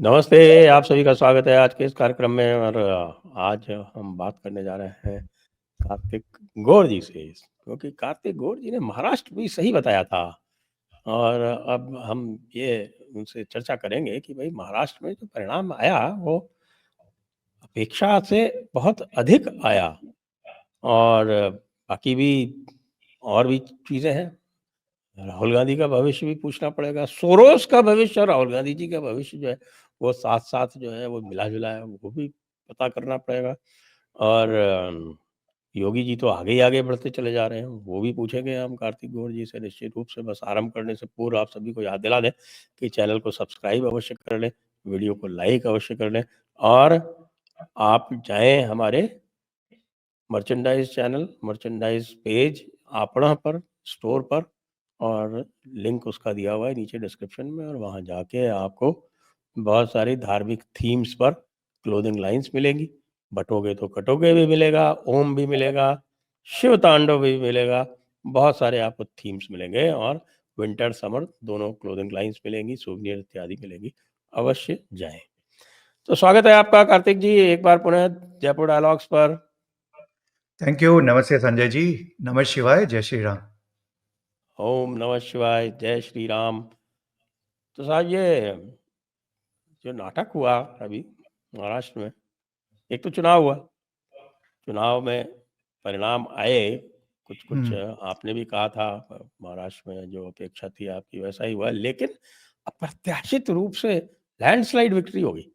नमस्ते, आप सभी का स्वागत है आज के इस कार्यक्रम में और आज हम बात करने जा रहे हैं कार्तिक गौर जी से, क्योंकि कार्तिक गौर जी ने महाराष्ट्र भी सही बताया था और अब हम ये उनसे चर्चा करेंगे कि भाई महाराष्ट्र में जो परिणाम आया वो अपेक्षा से बहुत अधिक आया और बाकी भी और भी चीज़ें हैं। राहुल गांधी का भविष्य भी पूछना पड़ेगा। सोरोस का भविष्य और राहुल गांधी जी का भविष्य जो है वो साथ-साथ जो है वो मिला-जुला है, वो भी पता करना पड़ेगा। और योगी जी तो आगे ही आगे बढ़ते चले जा रहे हैं, वो भी पूछेंगे हम कार्तिक गौर जी से निश्चित रूप से। बस आरंभ करने से पूर्व आप सभी को याद दिला दें कि चैनल को सब्सक्राइब अवश्य कर लें, वीडियो को लाइक अवश्य कर लें और आप जाएँ हमारे मर्चेंडाइज़ चैनल, मर्चेंडाइज़ पेज आपड़ा पर, स्टोर पर और लिंक उसका दिया हुआ है नीचे डिस्क्रिप्शन में और वहाँ जाके आपको बहुत सारी धार्मिक थीम्स पर क्लोथिंग लाइन्स मिलेंगी। बटोगे तो कटोगे भी मिलेगा, ओम भी मिलेगा, शिव तांडव भी मिलेगा, बहुत सारे आपको थीम्स मिलेंगे और विंटर, समर दोनों क्लोथिंग लाइन्स मिलेंगी, सूवेनिर इत्यादि मिलेंगी। अवश्य जाएँ। तो स्वागत है आपका कार्तिक जी एक बार पुनः जयपुर डायलॉग्स पर। Thank you. नमस्ते संजय जी। नमः शिवाय। जय श्री राम। ओम नमः शिवाय, जय श्री राम। तो साहब ये जो नाटक हुआ अभी महाराष्ट्र में, एक तो चुनाव हुआ, चुनाव में परिणाम आए, कुछ-कुछ आपने भी कहा था महाराष्ट्र में जो अपेक्षा थी आपकी वैसा ही हुआ, लेकिन अप्रत्याशित रूप से लैंडस्लाइड विक्ट्री हो गई।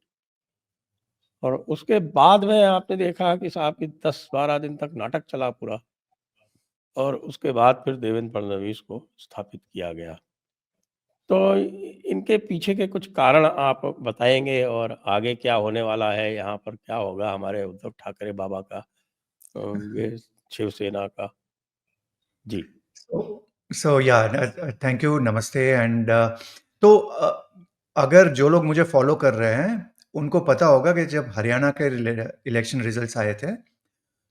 और उसके बाद में आपने देखा कि साहब कि 10-12 दिन तक नाटक चला पूरा और उसके बाद फिर देवेंद्र फडणवीस को स्थापित किया गया। तो इनके पीछे के कुछ कारण आप बताएँगे और आगे क्या होने वाला है, यहाँ पर क्या होगा हमारे उद्धव ठाकरे बाबा का ये शिवसेना का? जी। सो या थैंक यू। नमस्ते एंड तो अगर जो लोग मुझे फॉलो कर रहे हैं उनको पता होगा कि जब हरियाणा के इलेक्शन रिजल्ट्स आए थे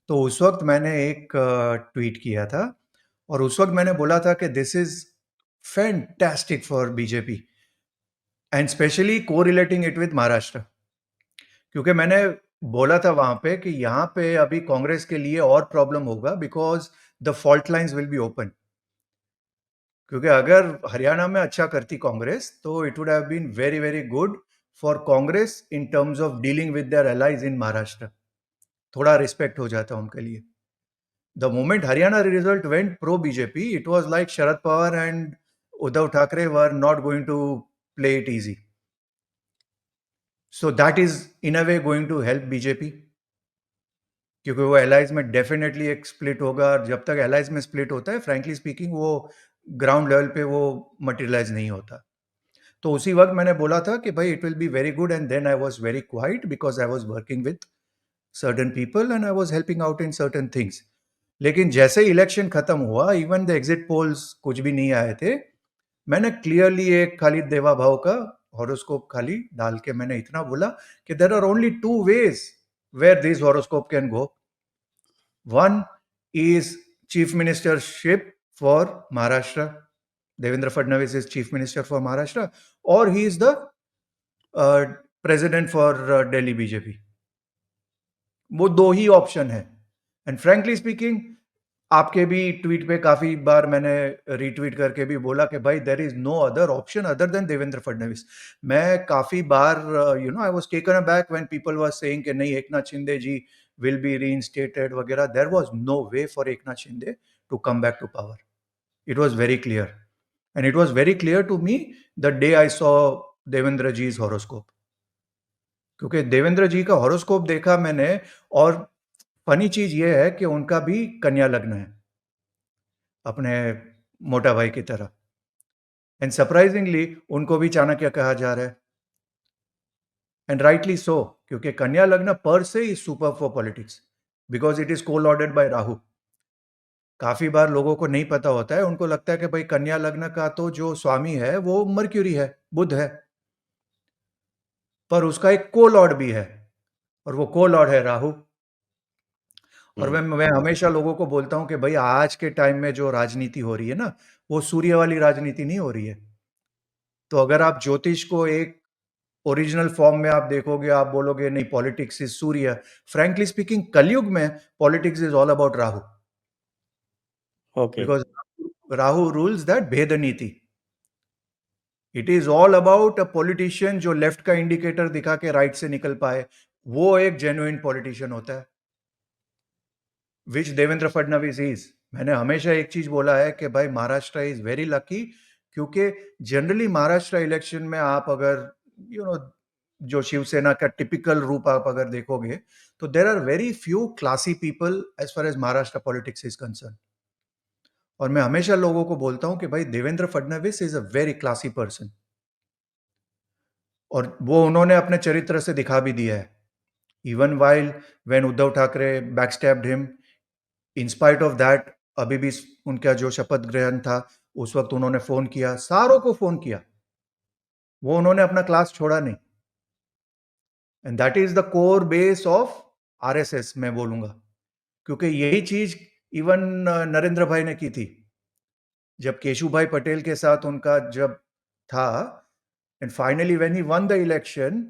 तो उस वक्त मैंने एक ट्वीट किया था और उस वक्त मैंने बोला था कि this is fantastic for BJP and specially correlating it with Maharashtra, क्योंकि मैंने बोला था वहां पे कि यहाँ पे अभी कांग्रेस के लिए और प्रॉब्लम होगा because the fault lines will be open. क्योंकि अगर हरियाणा में अच्छा करती कांग्रेस तो it would have been very very good for Congress in terms of dealing with their allies in Maharashtra. थोड़ा रिस्पेक्ट हो जाता उनके लिए। The moment Haryana result went pro BJP it was like Sharad Pawar and Uddhav Thackeray were not going to play it easy. So that is in a way going to help BJP, क्योंकि वो allies में definitely एक split होगा और जब तक एलाइज में split होता है फ्रैंकली स्पीकिंग वो ग्राउंड लेवल पे वो मटेरियलाइज नहीं होता। तो उसी वक्त मैंने बोला था कि भाई it will be very good and then I was very quite because I was working with certain people and I was helping out in certain things. लेकिन जैसे ही इलेक्शन खत्म हुआ इवन द एग्जिट पोल्स कुछ भी नहीं आए थे, मैंने क्लियरली एक खालिद देवा भाव का हॉरोस्कोप खाली डाल के मैंने इतना बोला कि there are only two ways where this horoscope can go. One is Chief Ministership for Maharashtra. Devendra Fadnavis is Chief Minister for Maharashtra, or he is the President for Delhi BJP. वो दो ही option है and frankly speaking आपके भी tweet पे काफी बार मैंने retweet करके भी बोला कि भाई there is no other option other than Devendra Fadnavis. मैं काफी बार I was taken aback when people were saying कि नहीं Eknath Shinde ji will be reinstated वगैरह। There was no way for Eknath Shinde to come back to power. It was very clear and it was very clear to me the day I saw Devendra ji's horoscope, क्योंकि देवेंद्र जी का horoscope देखा मैंने और funny चीज ये है कि उनका भी कन्या लग्न है अपने मोटा भाई की तरह एंड सरप्राइजिंगली उनको भी चाणक्य कहा जा रहा है एंड राइटली सो, क्योंकि कन्या लग्न पर से is super for politics because it is को लॉर्डेड बाय राहु। काफी बार लोगों को नहीं पता होता है, उनको लगता है कि भाई कन्या लग्न का तो जो स्वामी है वो मर्क्यूरी है, बुध है, पर उसका एक को लॉर्ड भी है और वो को लॉर्ड है राहु। और मैं हमेशा लोगों को बोलता हूं कि भाई आज के टाइम में जो राजनीति हो रही है ना वो सूर्य वाली राजनीति नहीं हो रही है। तो अगर आप ज्योतिष को एक ओरिजिनल फॉर्म में आप देखोगे, आप बोलोगे नहीं politics is Surya. Frankly speaking, कलयुग में politics is all about Rahu, okay. Because Rahu rules that भेद नीति. It is all about a politician जो लेफ्ट का इंडिकेटर दिखा के राइट से निकल पाए, वो एक जेन्युइन पॉलिटिशियन होता है, विच देवेंद्र फडणवीस इज. मैंने हमेशा एक चीज बोला है कि भाई महाराष्ट्र इज वेरी लकी, क्योंकि जनरली महाराष्ट्र इलेक्शन में आप अगर जो शिवसेना का टिपिकल रूप आप अगर देखोगे, तो there are very few classy people as far as Maharashtra politics is concern. और मैं हमेशा लोगों को बोलता हूं कि भाई Devendra Fadnavis is a very classy person, और वो उन्होंने अपने चरित्र से दिखा भी दिया है. Even while when Uddhav Thackeray backstabbed him, in spite of that, अभी भी उनका जो शपथ ग्रहण था उस वक्त उन्होंने फोन किया, सारों को फोन किया, वो उन्होंने अपना क्लास छोड़ा नहीं. And that is the core base of RSS, मैं बोलूंगा, क्योंकि यही चीज इवन नरेंद्र भाई ने की थी जब केशुभाई पटेल के साथ उनका जब था. And finally when he won the election,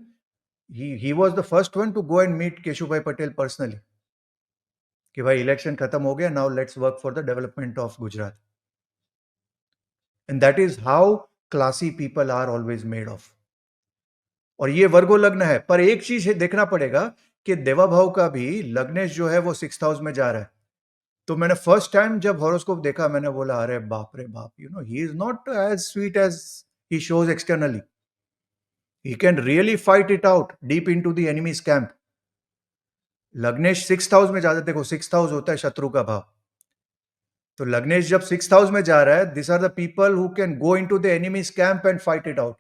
he was the first one to go and meet Keshubhai Patel personally कि भाई इलेक्शन खत्म हो गया, now let's work for the development of Gujarat. And that is how classy people are always made of. और ये वर्गो लग्न है, पर एक चीज देखना पड़ेगा कि देवा भाव का भी लग्नेश जो है वो 6th हाउस में जा रहा है. तो मैंने फर्स्ट टाइम जब हॉरोस्कोप देखा, मैंने बोला अरे बाप रे बाप, he is not as sweet as he shows externally. He can really fight it out deep into the enemies camp. लग्नेश 6th हाउस में जाता है, देखो 6th हाउस होता है शत्रु का भाव. तो लग्नेश जब 6th हाउस में जा रहा है, this are the people who can go into the enemies camp and fight it out.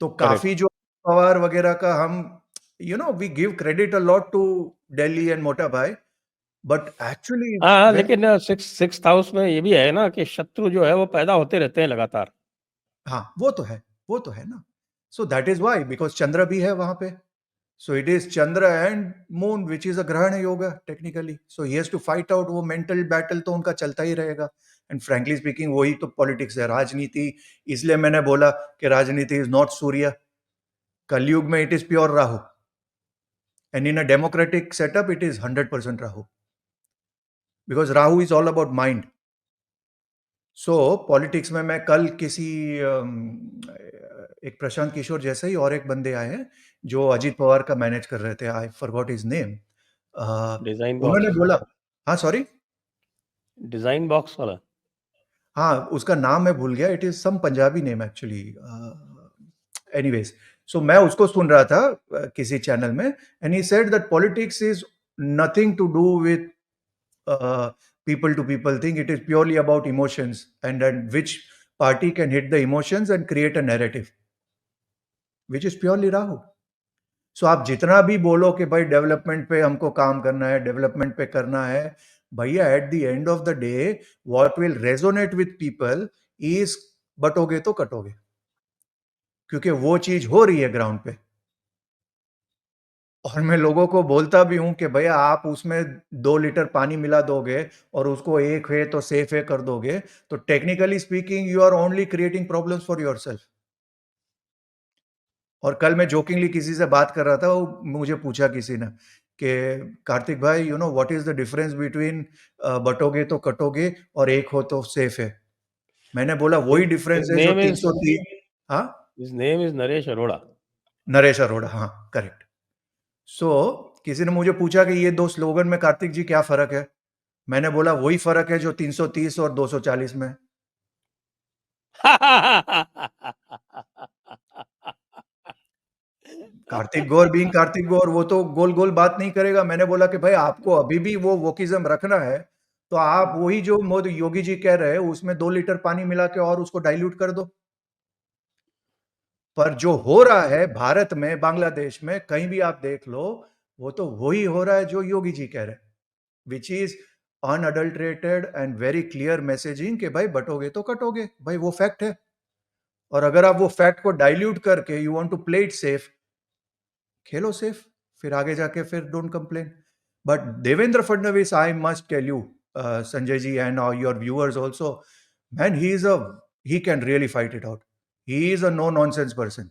तो करेक्ट। काफी जो पवार वगैरह का हम we give credit a lot to Delhi and Mota Bhai, but actually हाँ, व्हेन, लेकिन सिक्स हाउस में ये भी है ना कि शत्रु जो है वो पैदा होते रहते हैं लगातार। हाँ वो तो है, वो तो है ना. So that is why, because चंद्र भी है वहां पे. So it is Chandra and moon which is a grahan yoga technically. So he has to fight out, वो मेंटल बैटल तो उनका चलता ही रहेगा. एंड फ्रैंकली स्पीकिंग वही तो पॉलिटिक्स है, राजनीति. इसलिए मैंने बोला कि राजनीति इज नॉट सूर्य. कलयुग में it is pure Rahu, and in a democratic setup it is 100% Rahu, because Rahu is all about mind. So politics में मैं कल किसी एक प्रशांत किशोर जैसे ही और एक बंदे आए हैं जो अजीत पवार का मैनेज कर रहे थे, I forgot his name. Design उन्होंने बॉक्स। बोला, हाँ सॉरी, डिजाइन बॉक्स वाला। हाँ उसका नाम मैं भूल गया, it is some Punjabi name actually. Anyways, so मैं उसको सुन रहा था किसी चैनल में, and he said that politics is nothing to do with people to people thing. It is purely about emotions, and which party can hit the emotions and create a narrative, which is purely Rahu. सो आप जितना भी बोलो कि भाई development पे हमको काम करना है, डेवलपमेंट पे करना है, भैया at the end of the day what will resonate with people is बटोगे तो कटोगे, क्योंकि वो चीज हो रही है ग्राउंड पे. और मैं लोगों को बोलता भी हूं कि भैया आप उसमें 2 लीटर पानी मिला दोगे और उसको एक है तो सेफ है कर दोगे, तो technically speaking you are only creating problems for yourself. और कल मैं जोकिंगली किसी से बात कर रहा था, वो मुझे पूछा किसी ने कि कार्तिक भाई what is the difference between बटोगे तो कटोगे और एक हो तो सेफ है. मैंने बोला वही डिफरेंस हिज है जो नेम इज 303. हाँ, his name is Naresh Arora. Naresh Arora, हाँ करेक्ट. सो किसी ने मुझे पूछा कि ये दो स्लोगन में कार्तिक जी क्या फर्क है. मैंने बोला वही फर्क है जो 330 और 240 में. कार्तिक गौर बीइंग कार्तिक गौर, वो तो गोल गोल बात नहीं करेगा. मैंने बोला कि भाई आपको अभी भी वो वोकिज्म रखना है, तो आप वही जो मोदी योगी जी कह रहे हैं उसमें 2 लीटर पानी मिला के और उसको डाइल्यूट कर दो. पर जो हो रहा है भारत में, बांग्लादेश में, कहीं भी आप देख लो, वो तो वही हो रहा है जो योगी जी कह रहे हैं, which is unadulterated and very clear messaging कि भाई बटोगे तो कटोगे, भाई वो फैक्ट है. और अगर आप वो फैक्ट को डाइल्यूट करके you want to play it safe, खेलो सेफ, फिर आगे जाके फिर don't complain. But Devendra Fadnavis, I must tell you Sanjay ji and your viewers also, man he can really fight it out. He is a no nonsense person.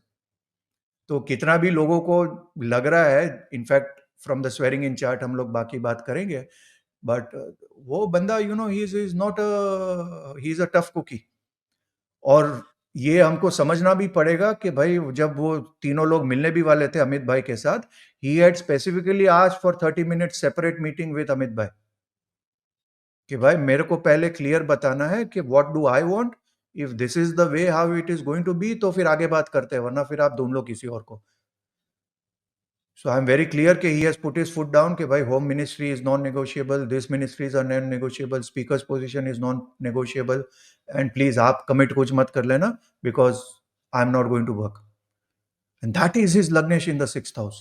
तो कितना भी लोगों को लग रहा है, in fact from the swearing in chart हम लोग बाकी बात करेंगे, बट वो बंदा he is not he is a tough cookie. और ये हमको समझना भी पड़ेगा कि भाई जब वो तीनों लोग मिलने भी वाले थे अमित भाई के साथ, he had specifically asked for 30 minute separate meeting with Amit भाई, कि भाई मेरे को पहले क्लियर बताना है कि what do I want, if this is the way how it is going to be, तो फिर आगे बात करते हैं, वरना फिर आप ढूंढ लो किसी और को। So I'm very clear कि he has put his foot down कि भाई home ministry is non-negotiable, this ministries are non-negotiable, speaker's position is non-negotiable, and please आप commit कुछ मत कर लेना because I'm not going to work. And that is his Lagnesh in the 6th house.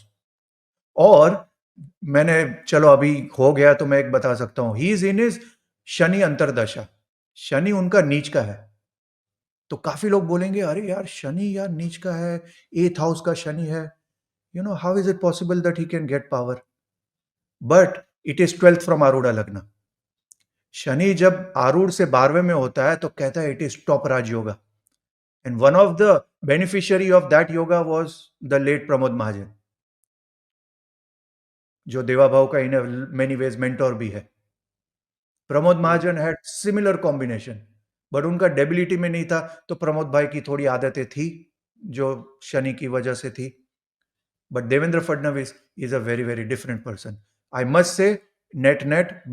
और मैंने चलो अभी हो गया तो मैं एक बता सकता हूँ, he is in his Shani अंतरदशा, Shani उनका नीच का है। तो काफी लोग बोलेंगे अरे यार शनि यार नीच का है, 8th हाउस का शनि है, how is it possible that he can get power? But it is 12th from Arudha Lagna. Shani जब आरूढ़ से 12वें में होता है तो कहता है it is top raj yoga, and one of the beneficiary of that yoga was the late Pramod Mahajan, जो देवा भाव का इन मेनी वेज मेंटोर भी है। Pramod Mahajan had similar combination, but उनका डेबिलिटी में नहीं था, तो प्रमोद भाई की थोड़ी आदतें थी जो शनि की वजह से थी। But Devendra Fadnavis is a very, very different person. I must say, net,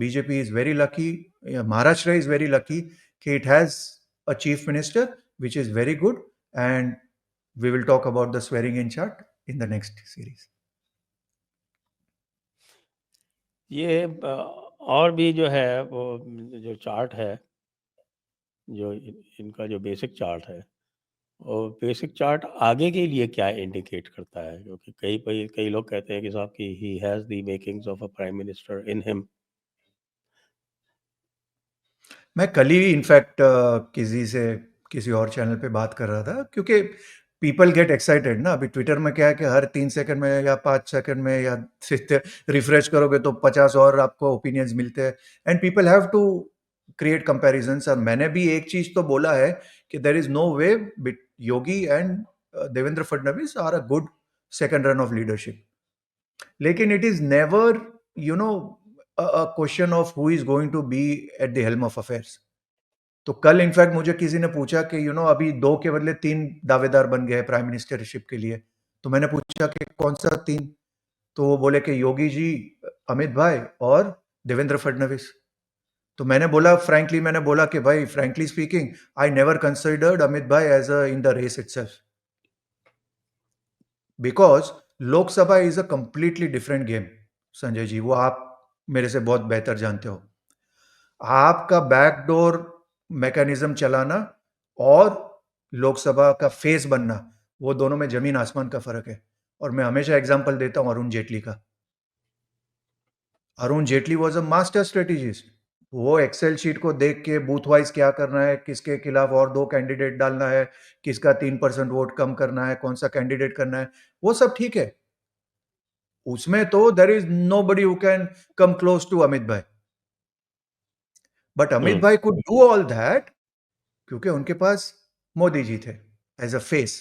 BJP is very lucky. Maharashtra is very lucky. It has a chief minister, which is very good. And we will talk about the swearing in chart in the next series. ये और भी जो है वो जो chart है, जो इनका जो बेसिक चार्ट है, और बेसिक चार्ट आगे के लिए क्या इंडिकेट करता है? क्योंकि कई लोग कहते हैं कि साहब कि he has the makings of a prime minister in him. मैं कल ही इनफैक्ट किसी और चैनल पे बात कर रहा था, क्योंकि पीपल गेट एक्साइटेड ना। अभी ट्विटर में क्या है कि हर 3 सेकंड में या 5 सेकंड में या रिफ्रेश करोगे तो 50 और आपको ओपिनियंस मिलते हैं, and people have to create comparisons. और मैंने भी एक चीज तो बोला है कि there is no way Yogi and Devendra Fadnavis are a good second run of leadership, लेकिन it is never you know a question of who is going to be at the helm of affairs. तो कल इनफैक्ट मुझे किसी ने पूछा कि अभी 2 के बदले 3 दावेदार बन गए प्राइम मिनिस्टरशिप के लिए, तो मैंने पूछा कि कौन सा 3? तो वो बोले कि योगी जी, अमित भाई और देवेंद्र फडणवीस। तो मैंने बोला कि भाई frankly speaking, I never considered Amit bhai as a in the race itself, because Lok Sabha is a completely different game. Sanjay ji, वो आप मेरे से बहुत बेहतर जानते हो। आपका बैकडोर मैकेनिज्म चलाना और लोकसभा का फेस बनना, वो दोनों में जमीन आसमान का फर्क है। और मैं हमेशा एग्जांपल देता हूं अरुण जेटली का। Arun Jaitley was a master strategist. वो एक्सेल शीट को देख के बूथ वाइज क्या करना है, किसके खिलाफ और 2 कैंडिडेट डालना है, किसका 3% वोट कम करना है, कौन सा कैंडिडेट करना है, वो सब ठीक है। उसमें तो there is nobody who can come close to Amit bhai. But Amit भाई कुड डू ऑल दैट क्योंकि उनके पास मोदी जी थे एज अ फेस।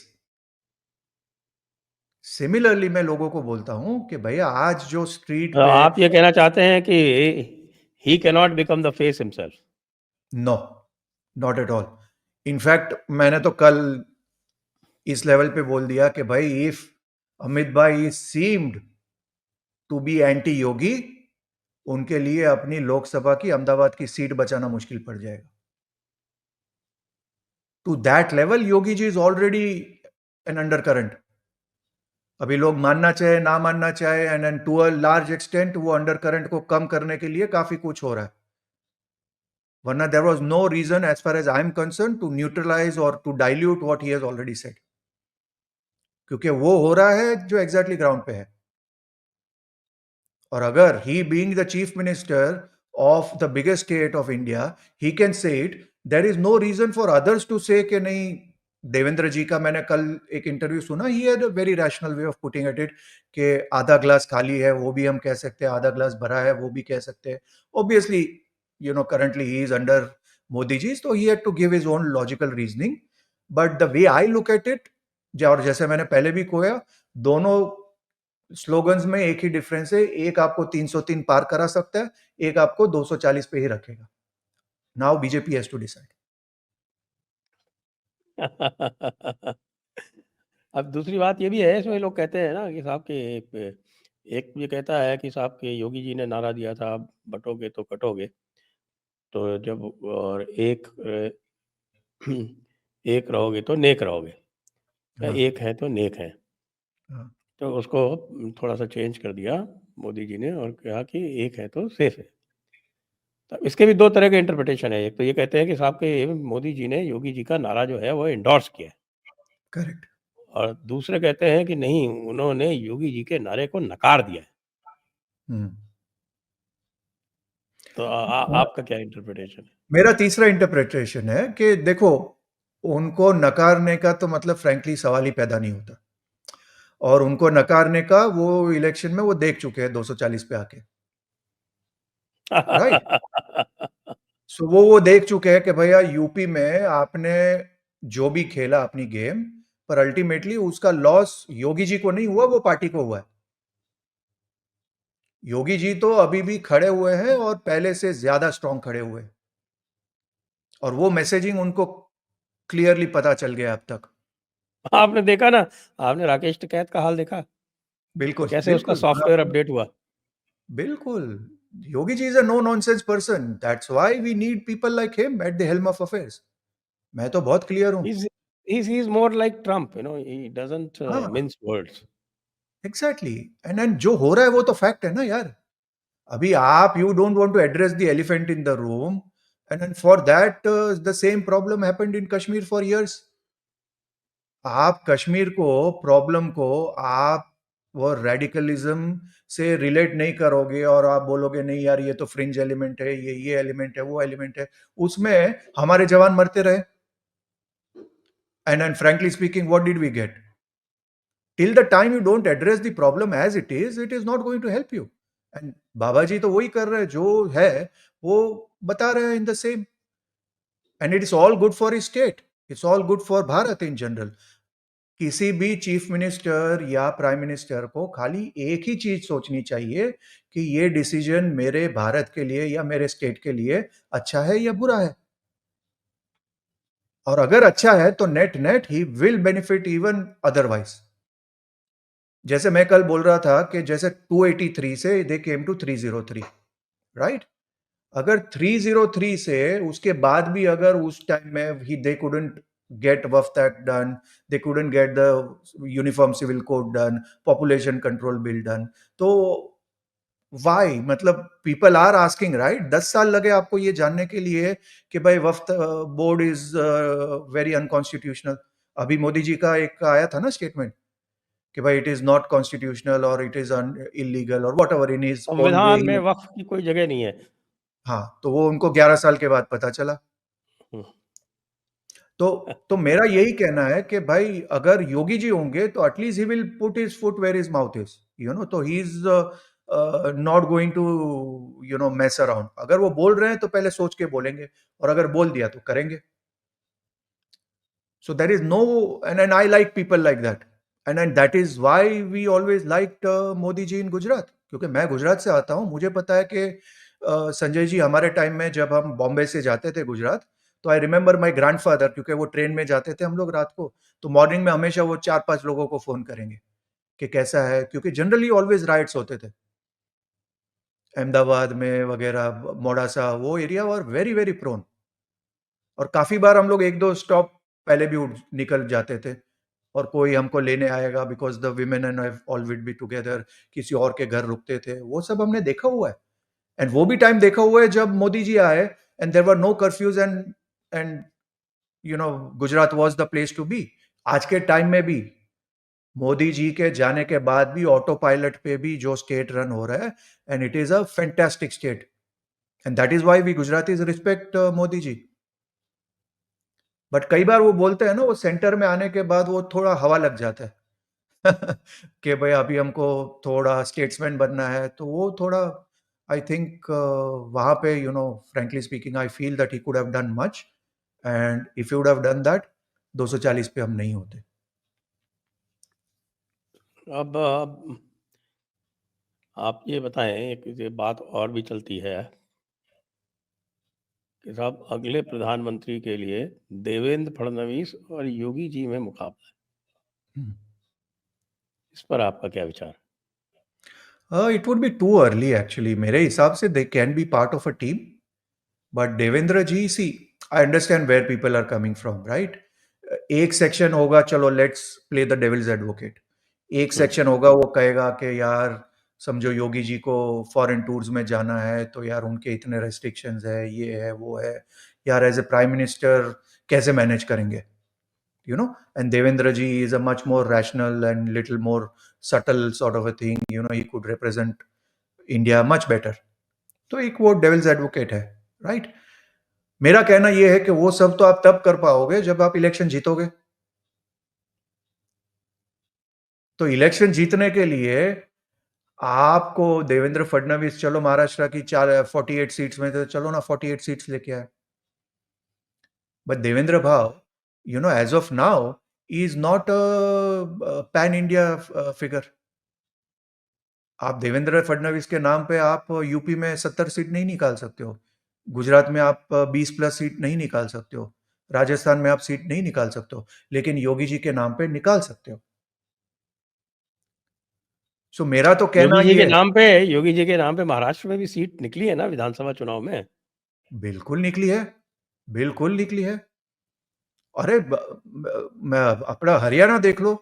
सिमिलरली मैं लोगों को बोलता हूं कि भैया आज जो स्ट्रीट पे, आप ये कहना चाहते हैं कि he can not become the face himself? No, not at all. In fact मैंने तो कल इस लेवल पे बोल दिया कि भाई इफ अमित भाई सीम्ड टू बी एंटी योगी, उनके लिए अपनी लोकसभा की अहमदाबाद की सीट बचाना मुश्किल पड़ जाएगा। To that level Yogi ji is already an undercurrent. अभी लोग मानना चाहे ना मानना चाहे, and to a large extent वो अंडर करंट को कम करने के लिए काफी कुछ हो रहा है। वरना there was no reason as far as I am concern to neutralise और to dilute what he has already said, क्योंकि वो हो रहा है जो एग्जैक्टली ग्राउंड पे है। और अगर he being the chief minister of the biggest state of India, he can say it, there is no reason for others to say कि नहीं। देवेंद्र जी का मैंने कल एक इंटरव्यू सुना, he had a very rational way of putting at it कि आधा glass खाली है वो भी हम कह सकते हैं, आधा ग्लास भरा है वो भी कह सकते हैं। Obviously currently he is under Modi ji, so he had to give his own logical reasoning. But the way I look at it, और जैसे मैंने पहले भी कहा, दोनों स्लोगन्स में एक ही डिफरेंस है, एक आपको 303 पार करा सकता है, एक आपको 240 पे ही रखेगा। Now BJP has to decide. अब दूसरी बात ये भी है, इसमें लोग कहते हैं ना कि साहब के एक ये कहता है कि साहब के योगी जी ने नारा दिया था, बटोगे तो कटोगे। तो जब और एक रहोगे तो नेक रहोगे, या हाँ, एक है तो नेक है। हाँ, तो उसको थोड़ा सा चेंज कर दिया मोदी जी ने और कहा कि एक है तो सेफ है। तो इसके भी दो तरह के इंटरप्रिटेशन है। एक तो ये कहते हैं कि साहब के मोदी जी ने योगी जी का नारा जो है वो इंडोर्स किया है, करेक्ट। और दूसरे कहते हैं कि नहीं, उन्होंने योगी जी के नारे को नकार दिया है। हम्म। तो आपका क्या इंटरप्रिटेशन है? मेरा तीसरा इंटरप्रिटेशन है कि देखो, उनको नकारने का तो मतलब फ्रैंकली सवाल ही पैदा नहीं होता, और उनको नकारने का वो इलेक्शन में वो देख चुके हैं 240 पे आके। राइट। सो वो देख चुके हैं कि भैया यूपी में आपने जो भी खेला अपनी गेम, पर अल्टीमेटली उसका लॉस योगी जी को नहीं हुआ, वो पार्टी को हुआ है। योगी जी तो अभी भी खड़े हुए हैं और पहले से ज्यादा स्ट्रांग खड़े हुए हैं, और वो मैसेजिंग उनको क्लियरली पता चल गया अब तक। आपने देखा ना, आपने राकेश टिकैत का हाल देखा, बिल्कुल, कैसे उसका बिल्कुल। सॉफ्टवेयर अपडेट हुआ। बिल्कुल। Yogi ji is a no nonsense person, that's why we need people like him at the helm of affairs. मैं तो बहुत क्लियर हूं। He's more like Trump, he doesn't हाँ, mince words. एग्जैक्टली। एंड जो हो रहा है वो तो फैक्ट है ना यार। अभी आप, you don't want to address the elephant in the room, and for that the same problem happened in Kashmir for years. आप कश्मीर को, प्रॉब्लम को आप वो रेडिकलिज्म से रिलेट नहीं करोगे, और आप बोलोगे नहीं यार ये तो फ्रिंज एलिमेंट है, ये एलिमेंट है, वो एलिमेंट है, उसमें हमारे जवान मरते रहे। And frankly speaking, what did we get? Till the time you don't address the problem as it is not going to help you. And Baba ji तो वही कर रहे हैं जो है, वो बता रहे हैं in the same. And it is all good for state, it's all good for Bharat in general. किसी भी चीफ मिनिस्टर या प्राइम मिनिस्टर को खाली एक ही चीज सोचनी चाहिए कि ये डिसीजन मेरे भारत के लिए या मेरे स्टेट के लिए अच्छा है या बुरा है। और अगर अच्छा है तो net net he will benefit even otherwise. जैसे मैं कल बोल रहा था कि जैसे 283 से दे केम टू 303, राइट। अगर 303 से उसके बाद भी अगर उस टाइम में ही they couldn't get Waqf act done, they couldn't get the uniform civil code done, population control bill done, तो वाई, मतलब पीपल आर आस्किंग, राइट। 10 साल लगे आपको ये जानने के लिए कि भाई वफ्त बोर्ड इज वेरी अनकॉन्स्टिट्यूशनल। अभी मोदी जी का एक आया था ना स्टेटमेंट कि भाई इट इज नॉट कॉन्स्टिट्यूशनल और इट इज इलीगल और what ever in his own way संविधान में ही। वक्फ की कोई जगह नहीं है। हाँ, तो वो उनको 11 साल के बाद पता चला। हम्म। तो मेरा यही कहना है कि भाई अगर योगी जी होंगे तो at least he will put his foot where his mouth is, तो he is not going to mess around. अगर वो बोल रहे हैं तो पहले सोच के बोलेंगे, और अगर बोल दिया तो करेंगे। So there is no, and I like people like that, and that is why we always liked Modi ji in Gujarat, क्योंकि मैं गुजरात से आता हूँ। मुझे पता है कि संजय जी हमारे टाइम में जब हम बॉम्बे से जाते थे गुजरात, तो आई रिमेम्बर माई ग्रैंडफादर, क्योंकि वो ट्रेन में जाते थे हम लोग रात को, तो मॉर्निंग में हमेशा वो 4-5 लोगों को फोन करेंगे कि कैसा है, क्योंकि जनरली ऑलवेज राइट्स होते थे अहमदाबाद में वगैरह, मोडासा, वो area were very very prone. और काफी बार हम लोग एक दो स्टॉप पहले भी उठ निकल जाते थे, और कोई हमको लेने आएगा because the women and all would be together, किसी और के घर रुकते थे, वो सब हमने देखा हुआ है। एंड वो भी टाइम देखा हुआ है जब मोदी जी आए, and there were no curfews, and Gujarat was the place to be. आज के टाइम में भी मोदी जी के जाने के बाद भी ऑटो पायलट पे भी जो स्टेट रन हो रहा है, and it is a fantastic state, and that is why we Gujaratis respect Modi ji. But कई बार वो बोलते हैं ना, वो सेंटर में आने के बाद वो थोड़ा हवा लग जाता है कि भाई अभी हमको थोड़ा स्टेट्समैन बनना है, तो वो थोड़ा, आई थिंक वहां पे, frankly speaking, I feel that he could have done much, and if you would have done that, 240 पे हम नहीं होते। अब आप ये बताएं, एक ये बात और भी चलती है कि साहब अगले प्रधानमंत्री के लिए देवेंद्र फडणवीस और योगी जी में मुकाबला है। इस पर आपका क्या विचार? It would be too early actually, मेरे हिसाब से they can be part of a team, but Devendra ji, see I understand where people are coming from, right? एक सेक्शन होगा, चलो let's play the devil's advocate, एक सेक्शन होगा वो कहेगा कि यार समझो योगी जी को फॉरेन टूर्स में जाना है तो यार उनके इतने रेस्ट्रिक्शंस है, ये है वो है, यार एज ए प्राइम मिनिस्टर कैसे मैनेज करेंगे, you know? And Devendra ji is a much more rational and little more subtle sort of a thing, you know, he could represent India much better. तो एक वो devil's advocate है, right? मेरा कहना ये है कि वो सब तो आप तब कर पाओगे जब आप इलेक्शन जीतोगे। तो इलेक्शन जीतने के लिए आपको देवेंद्र फडणवीस, चलो महाराष्ट्र की 48 सीट्स में तो चलो ना 48 सीट्स लेके आए, बट देवेंद्र भाव, you know, as of now is not a pan India figure. आप देवेंद्र फडणवीस के नाम पे आप यूपी में 70 सीट नहीं निकाल सकते हो, गुजरात में आप 20 प्लस सीट नहीं निकाल सकते हो, राजस्थान में आप सीट नहीं निकाल सकते हो, लेकिन योगी जी के नाम पे निकाल सकते हो। सो मेरा तो कहना ये है, योगी जी के नाम पे महाराष्ट्र में भी सीट निकली है ना विधानसभा चुनाव में? बिल्कुल निकली है, बिल्कुल निकली है। अरे मैं अपना हरियाणा देख लो,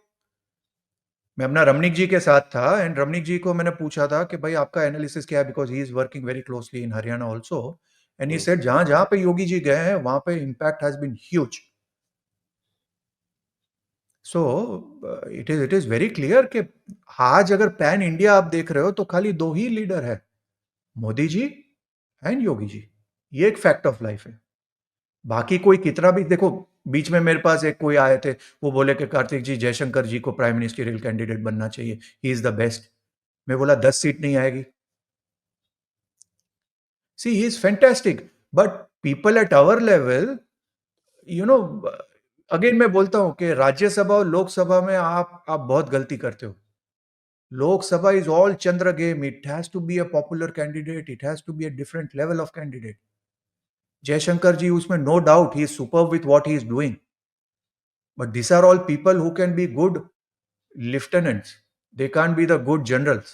मैं अपना रमनीक जी के साथ था एंड रमनीक जी को मैंने पूछा था कि भाई आपका एनालिसिस क्या है, because he is working very closely in Haryana also, and he said जहां जहां पे योगी जी गए हैं वहां पे impact has been huge. So it is very clear कि आज अगर पैन इंडिया आप देख रहे हो तो खाली दो ही लीडर है, मोदी जी एंड योगी जी। ये एक फैक्ट ऑफ लाइफ है। बाकी कोई कितना भी देखो, बीच में मेरे पास एक कोई आए थे, वो बोले कि कार्तिक जी जयशंकर जी को प्राइम मिनिस्टरियल कैंडिडेट बनना चाहिए, ही इज द बेस्ट। मैं बोला 10 सीट नहीं आएगी। See he is fantastic, but people at our level, you know, again मैं बोलता हूं कि राज्यसभा और लोकसभा में आप बहुत गलती करते हो। Lok Sabha is all Chandra game, it has to be a popular candidate, it has to be a different level of candidate. Jaishankar ji उसमें no doubt he is super with what he is doing, but these are all people who can be good lieutenants, they can't be the good generals।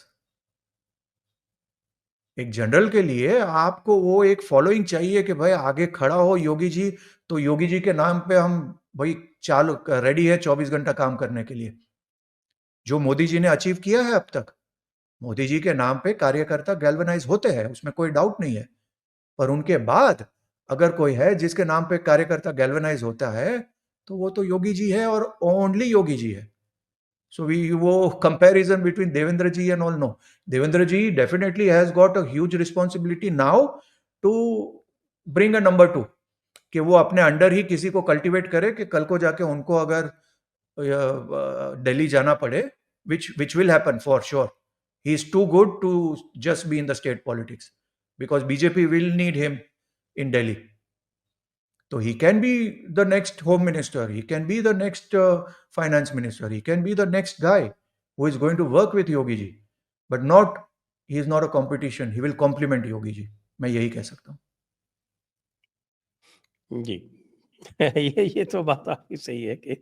एक general के लिए आपको वो एक following चाहिए कि भाई आगे खड़ा हो योगी जी, तो योगी जी के नाम पे हम भाई चालू रेडी है 24 घंटा काम करने के लिए। जो मोदी जी ने अचीव किया है अब तक, मोदी जी के नाम पे कार्यकर्ता गैल्वेनाइज होते हैं, उसमें कोई डाउट नहीं है, पर उनके बाद अगर कोई है जिसके नाम पे कार्यकर्ता गैल्वेनाइज होता है तो वो तो योगी जी है और ओनली योगी जी है। So वो comparison between Devendra ji and all, no. Devendra ji definitely has got a huge responsibility now to bring a number two, कि वो अपने अंडर ही किसी को कल्टीवेट करे कि कल को जाके उनको अगर दिल्ली जाना पड़े, which will happen for sure. He is too good to just be in the state politics because BJP will need him in Delhi. So he can be the next home minister, he can be the next finance minister, he can be the next guy who is going to work with Yogi ji, but not, he is not a competition, he will complement Yogi ji। मैं यही कह सकता हूँ। जी। ये तो बात आपकी सही है कि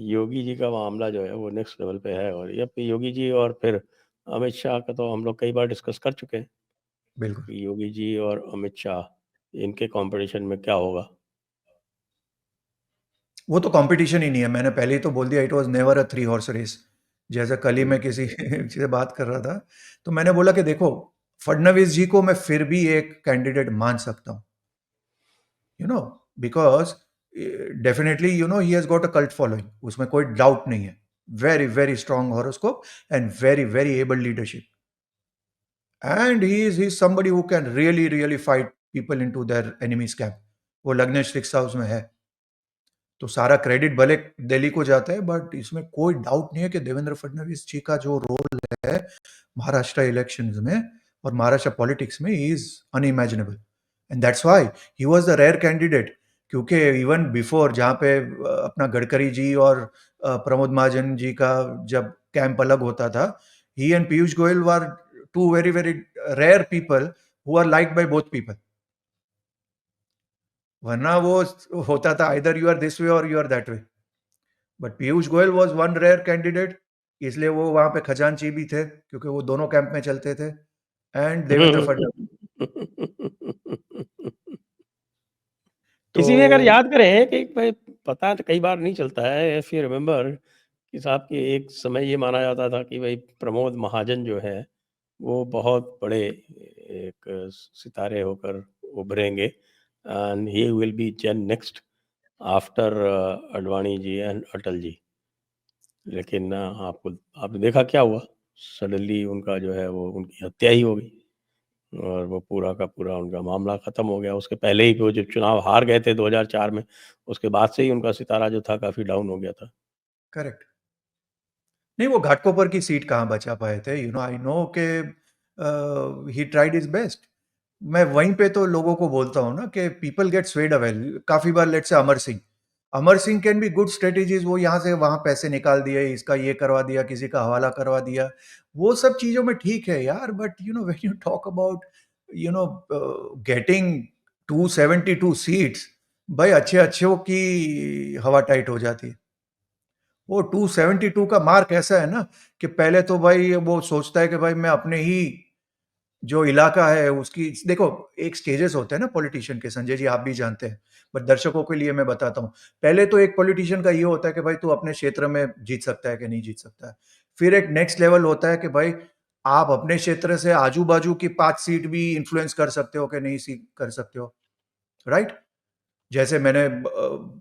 योगी जी का मामला जो है वो नेक्स्ट लेवल पे है, और ये योगी जी और फिर अमित शाह का तो हम लोग कई बार डिस्कस कर चुके हैं बिल्कुल, कि योगी जी और अमित शाह इनके कंपटीशन में क्या होगा। वो तो कंपटीशन ही नहीं है, मैंने पहले ही तो बोल दिया, it was never a 3 horse race. जैसे कल ही मैं किसी से बात कर रहा था तो मैंने बोला कि देखो फडणवीस जी को मैं फिर भी एक कैंडिडेट मान सकता हूँ, you know, because definitely you know he has got a cult following, उसमें कोई डाउट नहीं है, very very strong horoscope and very very able leadership, and he is somebody who can really really fight people into their enemies camp. वो लग्नेश six house में है, तो सारा credit भले दिल्ली को जाता है, बट इसमें कोई डाउट नहीं है कि देवेंद्र फडणवीस जी का जो रोल है महाराष्ट्र इलेक्शंस में और महाराष्ट्र पॉलिटिक्स में is unimaginable, and that's why he was the rare candidate क्योंकि इवन बिफोर जहाँ पे अपना गडकरी जी और प्रमोद महाजन जी का जब कैंप अलग होता था, he and Piyush Goyal were two very very rare people who are liked by both people. वरना वो होता था either you are this way और you are that way. But Piyush Goyal was one rare candidate, इसलिए वो वहां पे खजांची भी थे क्योंकि वो दोनों कैंप में चलते थे। एंड देवेंद्र फडणवीस। तो इसी में अगर याद करें कि भाई पता तो कई बार नहीं चलता है, इफ यू रिमेम्बर कि साहब कि एक समय ये माना जाता था कि भाई प्रमोद महाजन जो है वो बहुत बड़े एक सितारे होकर उभरेंगे and he will be one next after Advani ji and Atal ji. लेकिन आपने देखा क्या हुआ, सडनली उनका जो है वो उनकी हत्या ही हो गई और वो पूरा का पूरा उनका मामला खत्म हो गया। उसके पहले ही वो जब चुनाव हार गए थे 2004 में, उसके बाद से ही उनका सितारा जो था काफी डाउन हो गया था। करेक्ट। नहीं, वो घाटकोपर की सीट कहाँ बचा पाए थे, यू नो, आई नो के ही ट्राइड हिज बेस्ट। मैं वहीं पे तो लोगों को बोलता हूँ ना कि पीपल गेट स्वेड अवे। काफी बार let's say Amar Singh can be good strategies, वो यहाँ से वहां पैसे निकाल दिए, इसका ये करवा दिया, किसी का हवाला करवा दिया, वो सब चीजों में ठीक है यार। But you know when you talk about you know getting 272 seats, भाई अच्छे अच्छों की हवा टाइट हो जाती है। वो 272 का मार्क ऐसा है ना कि पहले तो भाई वो सोचता है कि भाई मैं अपने ही जो इलाका है उसकी देखो, एक स्टेजेस होते हैं ना पॉलिटिशियन के, संजय जी आप भी जानते हैं, बट दर्शकों के लिए मैं बताता हूँ। पहले तो एक पॉलिटिशियन का ये होता है कि भाई तू अपने क्षेत्र में जीत सकता है कि नहीं जीत सकता है। फिर एक नेक्स्ट लेवल होता है कि भाई आप अपने क्षेत्र से आजू बाजू की 5 सीट भी इन्फ्लुएंस कर सकते हो कि नहीं कर सकते हो, राइट। जैसे मैंने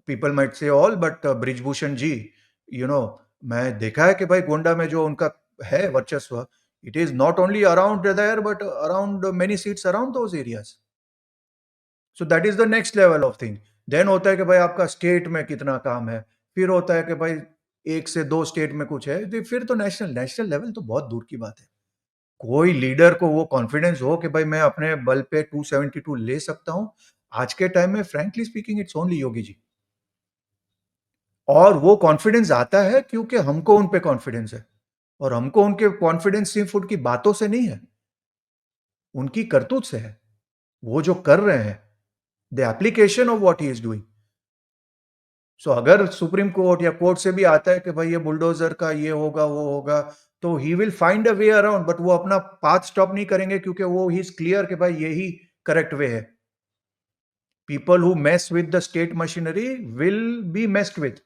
people might say all but Brijbhushan ji, you know, मैं देखा है कि भाई गोंडा में जो उनका है वर्चस्व, it is not only around there but around many seats around those areas. So that is the next level of thing. Then होता है कि भाई आपका स्टेट में कितना काम है, फिर होता है कि भाई 1 से 2 स्टेट में कुछ है, फिर तो नेशनल नेशनल लेवल तो बहुत दूर की बात है। कोई लीडर को वो कॉन्फिडेंस हो कि भाई मैं अपने बल पे 272 ले सकता हूं, आज के टाइम में frankly speaking it's only Yogi ji. और वो कॉन्फिडेंस आता है क्योंकि हमको उन पे कॉन्फिडेंस है, और हमको उनके कॉन्फिडेंस सिर्फ उनकी बातों से नहीं है, उनकी करतूत से है। वो जो कर रहे हैं, the application of what he is doing. So अगर सुप्रीम कोर्ट या कोर्ट से भी आता है कि भाई ये बुलडोजर का ये होगा वो होगा, तो he will find a way around, but वो अपना पाथ स्टॉप नहीं करेंगे क्योंकि वो ही इज क्लियर कि भाई यही करेक्ट वे है। People who mess with the state machinery will be messed with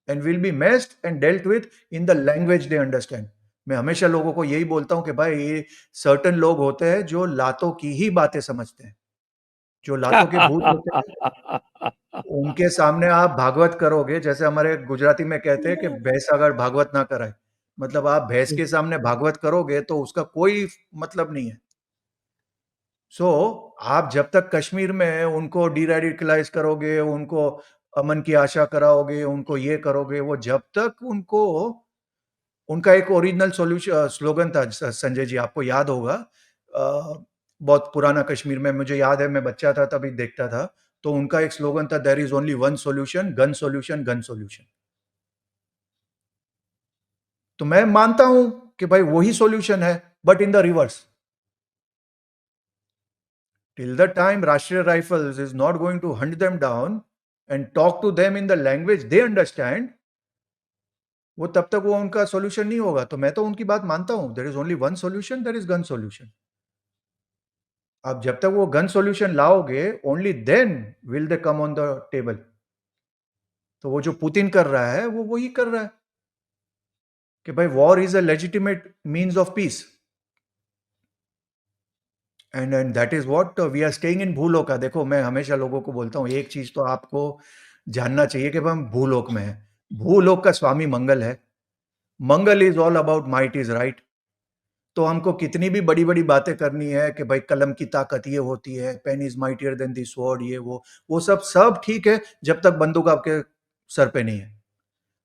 and will be messed and dealt with in the language they understand। मैं हमेशा लोगों को यही बोलता हूं कि भाई ये सर्टन लोग होते हैं जो लातों की ही बातें समझते हैं, जो लातों के भूत होते हैं। उनके सामने आप भागवत करोगे, जैसे हमारे गुजराती में कहते हैं कि भैंस अगर भागवत ना कराए, मतलब आप भैंस के सामने भागवत करोगे तो उसका कोई मतलब नहीं है। सो आप जब तक कश्मीर में उनको डीरेडिकलाइज करोगे, उनको अमन की आशा कराओगे, उनको ये करोगे, वो जब तक उनको, उनका एक ओरिजिनल सॉल्यूशन स्लोगन था संजय जी, आपको याद होगा, बहुत पुराना, कश्मीर में मुझे याद है, मैं बच्चा था तभी देखता था। तो उनका एक स्लोगन था, there is only one solution, gun solution, gun solution. तो मैं मानता हूं कि भाई वही सॉल्यूशन है, but in the reverse. Till the time Rashtriya Rifles is not going to hunt them down and talk to them in the language they understand, वो तब तक वो उनका सॉल्यूशन नहीं होगा। तो मैं तो उनकी बात मानता हूं, there is only one solution, there is gun solution. अब जब तक वो गन सॉल्यूशन लाओगे, only then will they come on the table. तो वो जो पुतिन कर रहा है वो वही कर रहा है कि भाई war is a legitimate means of peace, and that is what we are staying in Bhulok. देखो मैं हमेशा लोगों को बोलता हूँ एक चीज तो आपको जानना चाहिए कि हम भूलोक में हैं। भूलोक का स्वामी मंगल है। Mangal is all about might is right. तो हमको कितनी भी बड़ी बड़ी बातें करनी है कि भाई कलम की ताकत ये होती है, pen is mightier than the sword, ये वो सब ठीक है, जब तक बंदूक आपके सर पे नहीं है।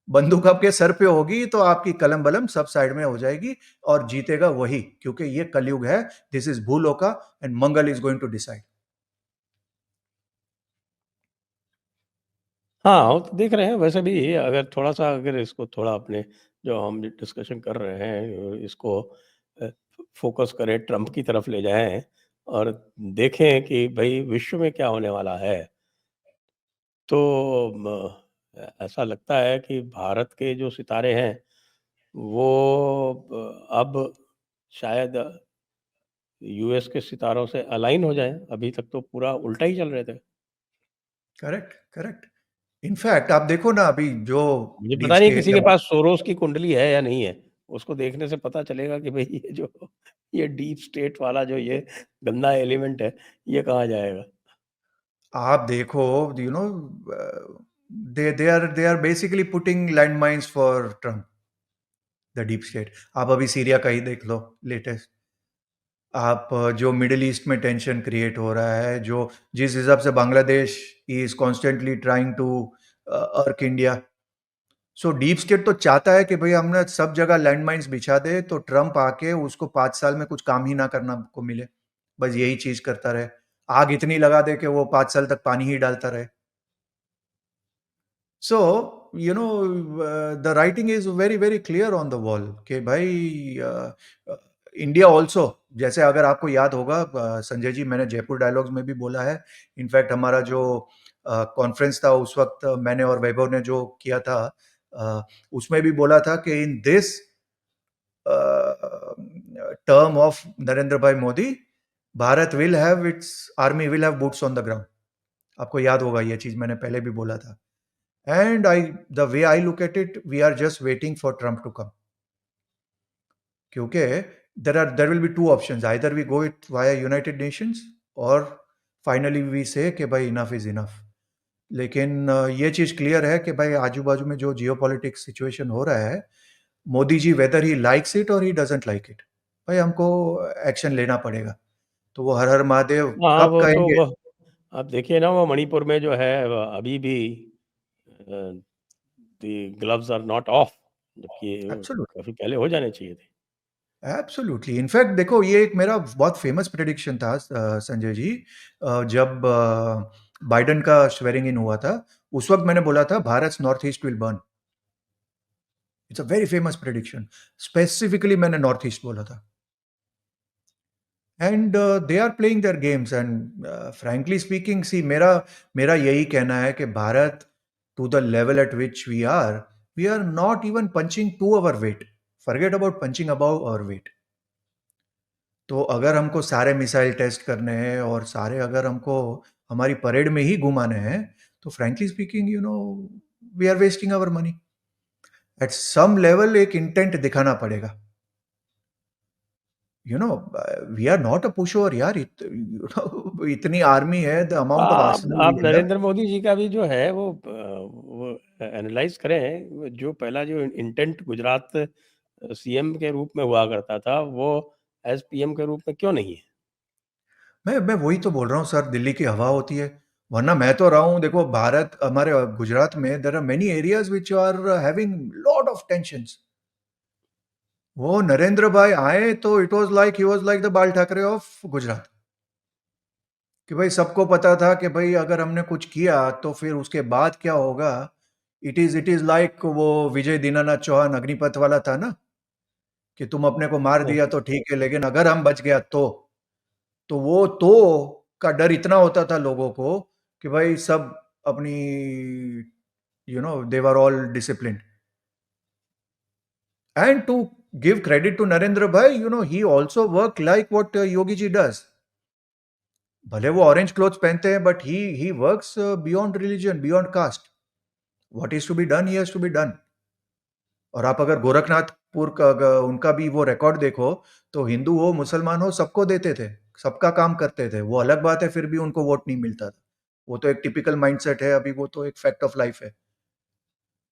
बंदूक आपके सर पे होगी तो आपकी कलम बलम सब साइड में हो जाएगी, और जीतेगा वही, क्योंकि ये कलयुग है। This is Bhuloka and Mangal is going to decide. हाँ, वो तो देख रहे हैं वैसे भी, अगर थोड़ा-सा अगर इसको थोड़ा अपने जो हम डिस्कशन कर रहे हैं इसको अ, फ़ोकस करें, ट्रंप की तरफ ले जाएँ और देखें कि भई विश्व में क्या होने वाला है। तो ऐसा लगता है कि भारत के जो सितारे हैं, वो अब शायद यूएस के सितारों से अलाइन हो जाएँ, अभी तक तो पूरा उल्टा ही चल रहे थे। Correct, correct. इनफैक्ट आप देखो ना अभी जो मुझे डीप पता नहीं स्टेट किसी या के पास सोरोस की कुंडली है या नहीं है? उसको देखने से पता चलेगा कि भई ये जो ये डीप स्टेट वाला जो ये गंदा एलिमेंट है, ये कहाँ जाएगा? आप देखो you know they are basically putting land mines for Trump, the deep state. आप अभी सीरिया का ही देख लो लेटेस्ट। आप जो मिडिल ईस्ट में टेंशन क्रिएट हो रहा है, जो जिस हिसाब से Bangladesh is constantly trying to irk India. So deep state तो चाहता है कि भाई हमने सब जगह लैंडमाइंस बिछा दे तो ट्रम्प आके उसको 5 साल में कुछ काम ही ना करना को मिले, बस यही चीज करता रहे। आग इतनी लगा दे कि वो 5 साल तक पानी ही डालता रहे। So the writing is very very clear on the wall कि भाई इंडिया ऑल्सो, जैसे अगर आपको याद होगा संजय जी, मैंने जयपुर डायलॉग्स में भी बोला है। इनफैक्ट हमारा जो कॉन्फ्रेंस था उस वक्त मैंने और वैभव ने जो किया था, उसमें भी बोला था कि in this term of Narendra bhai Modi, Bharat will have its army will have boots on the ground. आपको याद होगा ये चीज मैंने पहले भी बोला था। And I the way I look at it, we are just waiting for Trump to come, क्योंकि there will be two options, either we go it via United Nations और फाइनली वी से कि भाई enough is enough. लेकिन ये चीज clear है कि भाई आजू बाजू में जो जियो पॉलिटिक्स सिचुएशन हो रहा है, Modi ji weather he likes it और ही डजेंट लाइक इट, भाई हमको एक्शन लेना पड़ेगा। तो वो हर हर महादेव हाँ, कब वो तो कहेंगे? वो आप देखिए ना, वो मणिपुर में जो है अभी भी the gloves are not off, जबकि एब्सोल्युटली, काफ़ी पहले हो जाने चाहिए थे। एब्सोल्युटली। इनफैक्ट देखो ये एक मेरा बहुत फेमस प्रेडिक्शन था संजय जी, जब बाइडेन का स्वेरिंग इन हुआ था, उस वक्त मैंने बोला था Bharat North East will burn. It's a very famous prediction. Specifically मैंने नॉर्थ ईस्ट बोला था। And they are playing their games and frankly speaking, see मेरा मेरा यही कहना है कि Bharat, to the level at which we are not even punching to our weight, forget about punching about our weight. तो अगर हमको सारे मिसाइल टेस्ट करने हैं और सारे अगर हमको हमारी परेड में ही घुमाने हैं, तो frankly speaking we are wasting our money. At some level एक इंटेंट दिखाना पड़ेगा। You know we are not a pushover यार, इतनी आर्मी है, द अमाउंट ऑफ आर्सनल आप वी हैव। नरेंद्र मोदी जी का भी जो है वो एनालाइज करें, जो पहला जो इंटेंट गुजरात सीएम के रूप में हुआ करता था, वो एज पीएम के रूप में क्यों नहीं है? मैं वही तो बोल रहा हूँ सर, दिल्ली की हवा होती है। वरना मैं तो रहा हूँ, देखो भारत हमारे गुजरात में there are many areas which are having lot of tensions. वो नरेंद्र भाई आए तो it was like he was like the Bal Thackeray of Gujarat, कि भाई सबको पता था कि भाई अगर हमने कुछ किया तो फिर उसके बाद क्या होगा। इट इज लाइक वो विजय दीनानाथ चौहान अग्निपथ वाला था ना, कि तुम अपने को मार दिया तो ठीक है लेकिन अगर हम बच गया तो वो तो का डर इतना होता था लोगों को कि भाई सब अपनी they were all discipline. And to give credit to Narendra bhai, he also work like what Yogi ji does. भले वो ऑरेंज क्लोथ्स पहनते हैं but he works beyond religion, beyond caste. What is to be done he has to be done. और आप अगर गोरखनाथपुर का उनका भी वो रिकॉर्ड देखो, तो हिंदू हो मुसलमान हो सबको देते थे, सबका काम करते थे। वो अलग बात है फिर भी उनको वोट नहीं मिलता था। वो तो एक टिपिकल माइंडसेट है, अभी वो तो एक फैक्ट ऑफ लाइफ है।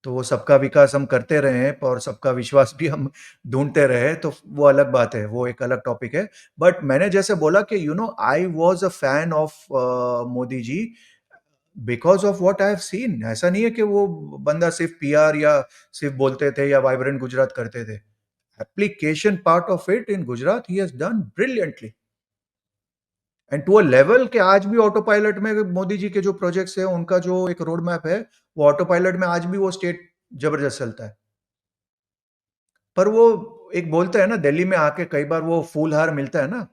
तो वो सबका विकास हम करते रहे हैं और सबका विश्वास भी हम ढूंढते रहे, तो वो अलग बात है, वो एक अलग टॉपिक है। बट मैंने जैसे बोला कि I was a fan of Modi ji because of what I have seen. ऐसा नहीं है कि वो बंदा सिर्फ पीआर या सिर्फ बोलते थे या वाइब्रेंट गुजरात करते थे। Application part of it in Gujarat he has done brilliantly. And to a level कि आज भी ऑटो पायलट में मोदी जी के जो प्रोजेक्ट्स है, उनका जो एक रोड मैप है, वो ऑटो पायलट में आज भी वो स्टेट जबरदस्त चलता है। पर वो एक बोलते हैं ना, दिल्ली में आके कई बार वो फूलहार मिलता है ना,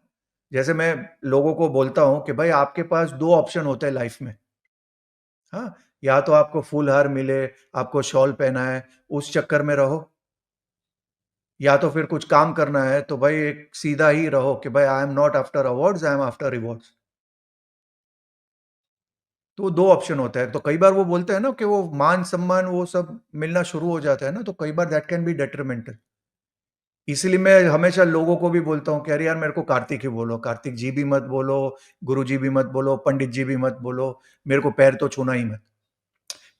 जैसे मैं लोगों को बोलता हूँ कि भाई आपके पास 2 ऑप्शन होते हैं लाइफ में, हाँ? या तो आपको फूलहार मिले, आपको शॉल पहना है, उस चक्कर में रहो, या तो फिर कुछ काम करना है, तो भाई एक सीधा ही रहो कि भाई आई am not after awards, I am after rewards. तो 2 ऑप्शन होता है, तो कई बार वो बोलते हैं ना कि वो मान-सम्मान वो सब मिलना शुरू हो जाता है ना, तो कई बार दैट कैन बी डेट्रिमेंटल। इसीलिए मैं हमेशा लोगों को भी बोलता हूँ कि अरे यार मेरे को कार्तिक ही बोलो, कार्तिक जी भी मत बोलो, गुरु जी भी मत बोलो, पंडित जी भी मत बोलो, मेरे को पैर तो छूना ही मत।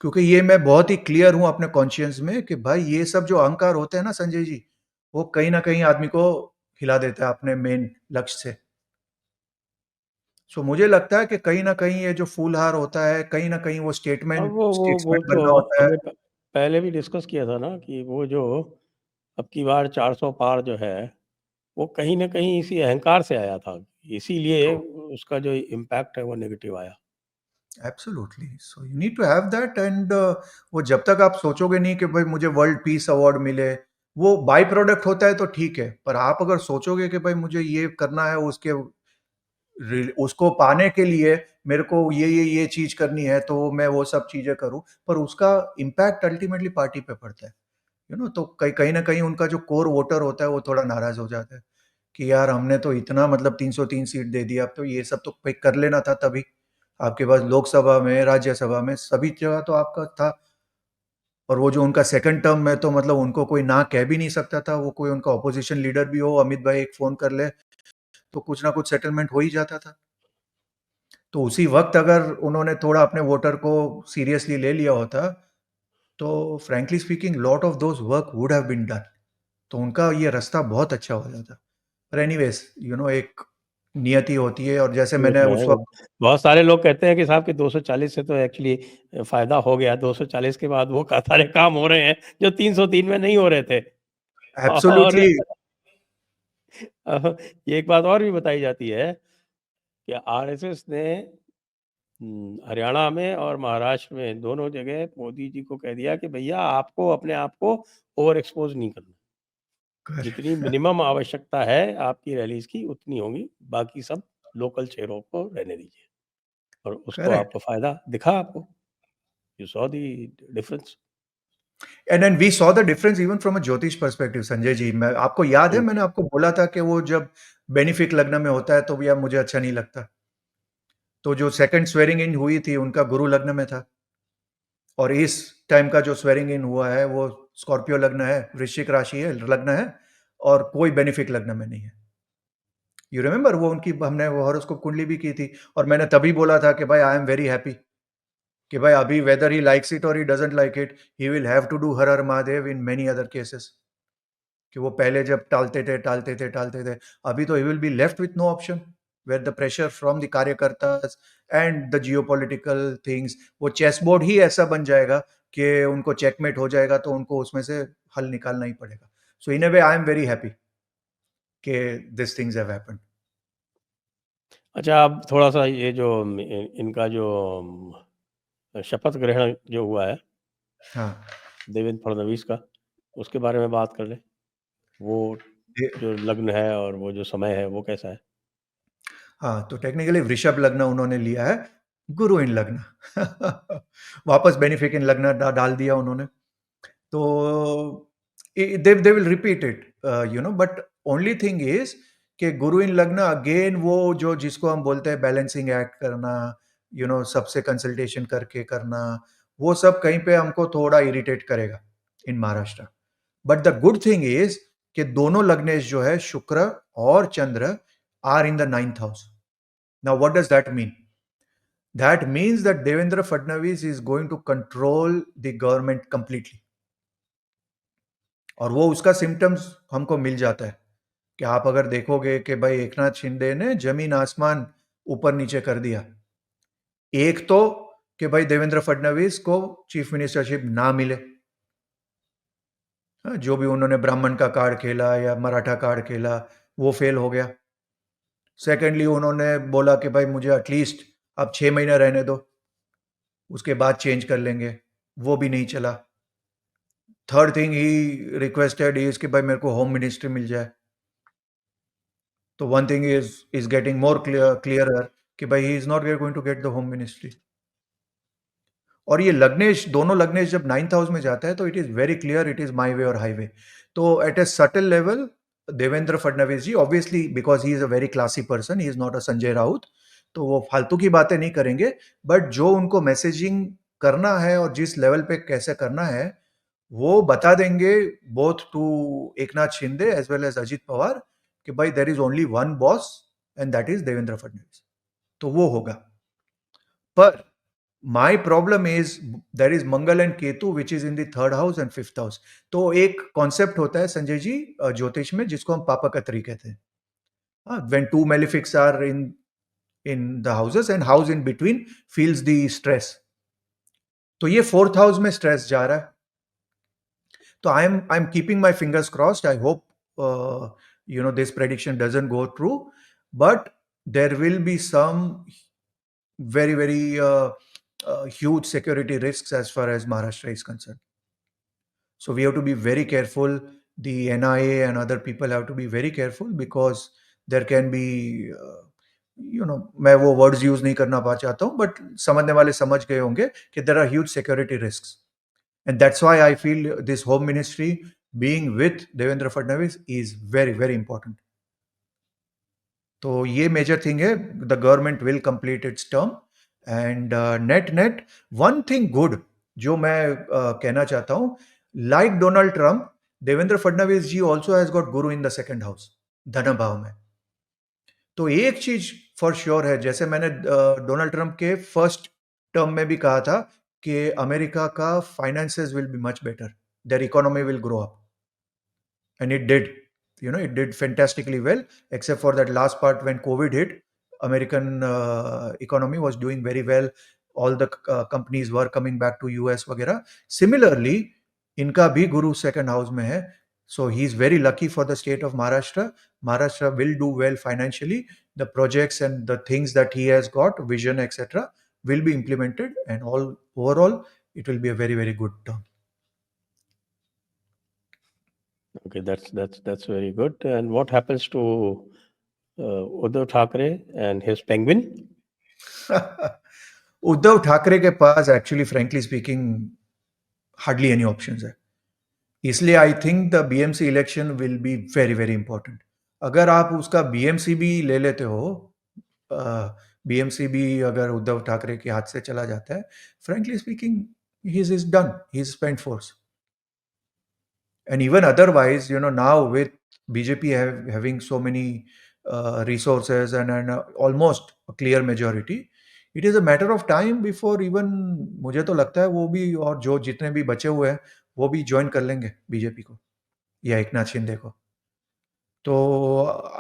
क्योंकि ये मैं बहुत ही क्लियर हूँ अपने कॉन्शियस में कि भाई ये सब जो अहंकार होते हैं ना संजय जी, वो कहीं न कहीं आदमी को हिला देता है अपने मेन लक्ष्य से। सो मुझे लगता है कि कहीं न कहीं ये जो फूलहार होता है, कहीं न कहीं वो अब वो स्टेट्समैन तो बनना होता है। हमने पहले भी डिस्कस किया था ना कि वो जो अब की बार 400 पार जो है, वो कहीं न कहीं इसी अहंकार से आया था। इसीलिए ट्रू, उसका जो इम्पैक्ट है वो नेगेटिव आया। Absolutely. So you need to have that and वो जब तक आप सोचोगे नहीं कि भाई मुझे वर्ल्ड पीस अवार्ड मिले, वो बाय प्रोडक्ट होता है तो ठीक है, पर आप अगर सोचोगे कि भाई मुझे ये करना है, उसको पाने के लिए मेरे को ये चीज करनी है, तो मैं वो सब चीजें करूं, पर उसका इम्पैक्ट अल्टीमेटली पार्टी पे पड़ता है। तो कहीं ना कहीं उनका जो कोर वोटर होता है वो थोड़ा नाराज हो जाता है कि यार हमने तो इतना मतलब 303 सीट दे दिया, अब तो ये सब तो भाई कर लेना था तभी। आपके पास लोकसभा में, राज्यसभा में, सभी जगह तो आपका था। और वो जो उनका सेकंड टर्म में तो मतलब उनको कोई ना कह भी नहीं सकता था, वो कोई उनका ऑपोजिशन लीडर भी हो, अमित भाई एक फोन कर ले तो कुछ ना कुछ सेटलमेंट हो ही जाता था। तो उसी वक्त अगर उन्होंने थोड़ा अपने वोटर को सीरियसली ले लिया होता, तो frankly speaking lot of those work would have been done. तो उनका ये रास्ता बहुत अच्छा हो जाता। पर एनीवेज एक नियति होती है, और जैसे वो मैंने तो है। उस वो वक्त बहुत सारे लोग कहते हैं कि साहब कि 240 से तो एक्चुअली फ़ायदा हो गया। 240 के बाद वो सारे काम हो रहे हैं जो 303 में नहीं हो रहे थे। और एब्सोल्युटली ये एक बात और भी बताई जाती है कि आरएसएस ने हरियाणा में और महाराष्ट्र में दोनों जगह मोदी जी को कह दिया कि भैया आपको अपने आप को ओवर एक्सपोज़ नहीं करना। जितनी मिनिमम आवश्यकता है आपकी रैलीज़ की उतनी होगी, बाकी सब लोकल चेहरों को रहने दीजिए। और उसको करेक्ट। आपको फ़ायदा दिखा आपको। You saw the difference. And then we saw the difference even from a jyotish perspective Sanjay ji. मैं आपको याद है हुँ। मैंने आपको बोला था कि वो जब बेनिफिक लग्न में होता है तो भी अब मुझे अच्छा नहीं लगता। तो जो सेकंड स्वेरिंग इन हुई थी उनका गुरु लग्न में था, और इस टाइम का जो स्वेरिंग इन हुआ है वो स्कॉर्पियो लग्न है, वृश्चिक राशि है, लग्न है, और कोई बेनिफिक लग्न में नहीं है। यू रिमेंबर वो उनकी हमने वो हॉरोस्कोप कुंडली भी की थी, और मैंने तभी बोला था कि भाई आई एम वेरी हैप्पी कि भाई अभी वेदर ही लाइक्स इट और he doesn't like it, he will have to do Har Har Mahadev in many other cases. कि वो पहले जब टालते थे, अभी तो he will be left with no option, where the pressure from the karyakartas and the geopolitical things, वो चेस बोर्ड ही ऐसा बन जाएगा कि उनको चेकमेट हो जाएगा, तो उनको उसमें से हल निकालना ही पड़ेगा। सो इन अ वे आई एम वेरी हैप्पी कि दिस थिंग्स हैव हैपेंड। अच्छा, अब थोड़ा-सा ये जो इनका जो शपथ ग्रहण जो हुआ है हाँ। देवेंद्र फडणवीस का, उसके बारे में बात कर लें। वो ये जो लग्न है और वो जो समय है वो कैसा है? हाँ, तो टेक्निकली वृषभ लग्न उन्होंने लिया है, गुरु इन लग्न। वापस बेनिफिक इन लग्न डाल दिया उन्होंने। तो they will repeat it, but only thing is कि गुरु इन लग्न अगेन वो जो जिसको हम बोलते हैं बैलेंसिंग एक्ट करना, सबसे कंसल्टेशन करके करना, वो सब कहीं पे हमको थोड़ा इरिटेट करेगा in Maharashtra. But the good thing is कि दोनों लग्नेश जो है शुक्र और Chandra are in the ninth house. Now what does that mean? That means that Devendra Fadnavis is going to control the government completely, और वो उसका सिम्टम्स हमको मिल जाता है कि आप अगर देखोगे कि भाई एकनाथ शिंदे ने जमीन आसमान ऊपर नीचे कर दिया। एक तो कि भाई देवेंद्र फडणवीस को चीफ मिनिस्टरशिप ना मिले, हाँ, जो भी उन्होंने ब्राह्मण का कार्ड खेला या मराठा कार्ड खेला, वो फेल हो गया। सेकेंडली उन्होंने बोला कि भाई मुझे एटलीस्ट अब 6 महीने रहने दो, उसके बाद चेंज कर लेंगे, वो भी नहीं चला। Third thing he requested is कि भाई मेरे को होम मिनिस्ट्री मिल जाए। तो one thing is getting more clear कि भाई he is not going to get the home ministry. और ये लग्नेश, दोनों लग्नेश जब 9th हाउस में जाता है तो it is very clear it is my way और हाईवे। तो at a subtle level Devendra Fadnavis ji obviously because he is a very classy person, he is not a Sanjay Raut, तो वो फालतू की बातें नहीं करेंगे। बट जो उनको मैसेजिंग करना है और जिस लेवल पे कैसे करना है वो बता देंगे both to Eknath Shinde as well as Ajit Pawar कि भाई there is only one boss and that is Devendra Fadnavis. तो वो होगा। पर my problem is there is Mangal and Ketu which is in the 3rd house and 5th house. तो एक कॉन्सेप्ट होता है संजय जी ज्योतिष में जिसको हम पापा कतरी कहते हैं। When two malefics are in the houses and house in between feels the stress. तो ये 4th हाउस में स्ट्रेस जा रहा है। तो I am keeping my fingers crossed. I hope this prediction doesn't go true, but there will be some very huge security risks as far as Maharashtra is concerned. So we have to be very careful. The NIA and other people have to be very careful because there can be, मैं वो words use नहीं करना चाहता हूँ, but समझने वाले समझ गए होंगे कि there are huge security risks. And that's why I feel this home ministry being with Devendra Fadnavis is very important. तो ये मेजर थिंग है, the government will complete its term and net one thing good जो मैं कहना चाहता हूं, like Donald Trump, Devendra Fadnavis ji also has got guru in the 2nd house धन भाव में। तो एक चीज फॉर श्योर है, जैसे मैंने डोनाल्ड ट्रंप के फर्स्ट टर्म में भी कहा था कि अमेरिका का finances will be much better, there economy will grow up, and it did. It did fantastically well, except for that last part when COVID hit. American economy was doing very well. All the companies were coming back to US वगैरह. Similarly, इनका भी गुरु 2nd house में है. So he is very lucky for the state of Maharashtra. Maharashtra will do well financially. The projects and the things that he has got, vision, etc., will be implemented, and overall, it will be a very good term. Okay, that's very good. And what happens to Uddhav Thackeray and his penguin? Uddhav Thackeray के पास actually frankly speaking hardly any options है, इसलिए I think the BMC election will be very important. अगर आप उसका BMC भी ले लेते हो, बीएमसी भी अगर उद्धव ठाकरे के हाथ से चला जाता है, frankly speaking he is done, he is spent force. And even otherwise, now with BJP having so many resources and almost a clear majority, it is a matter of time before even मुझे तो लगता है वो भी और जो जितने भी बचे हुए हैं वो भी ज्वाइन कर लेंगे बीजेपी को या एकनाथ शिंदे को। तो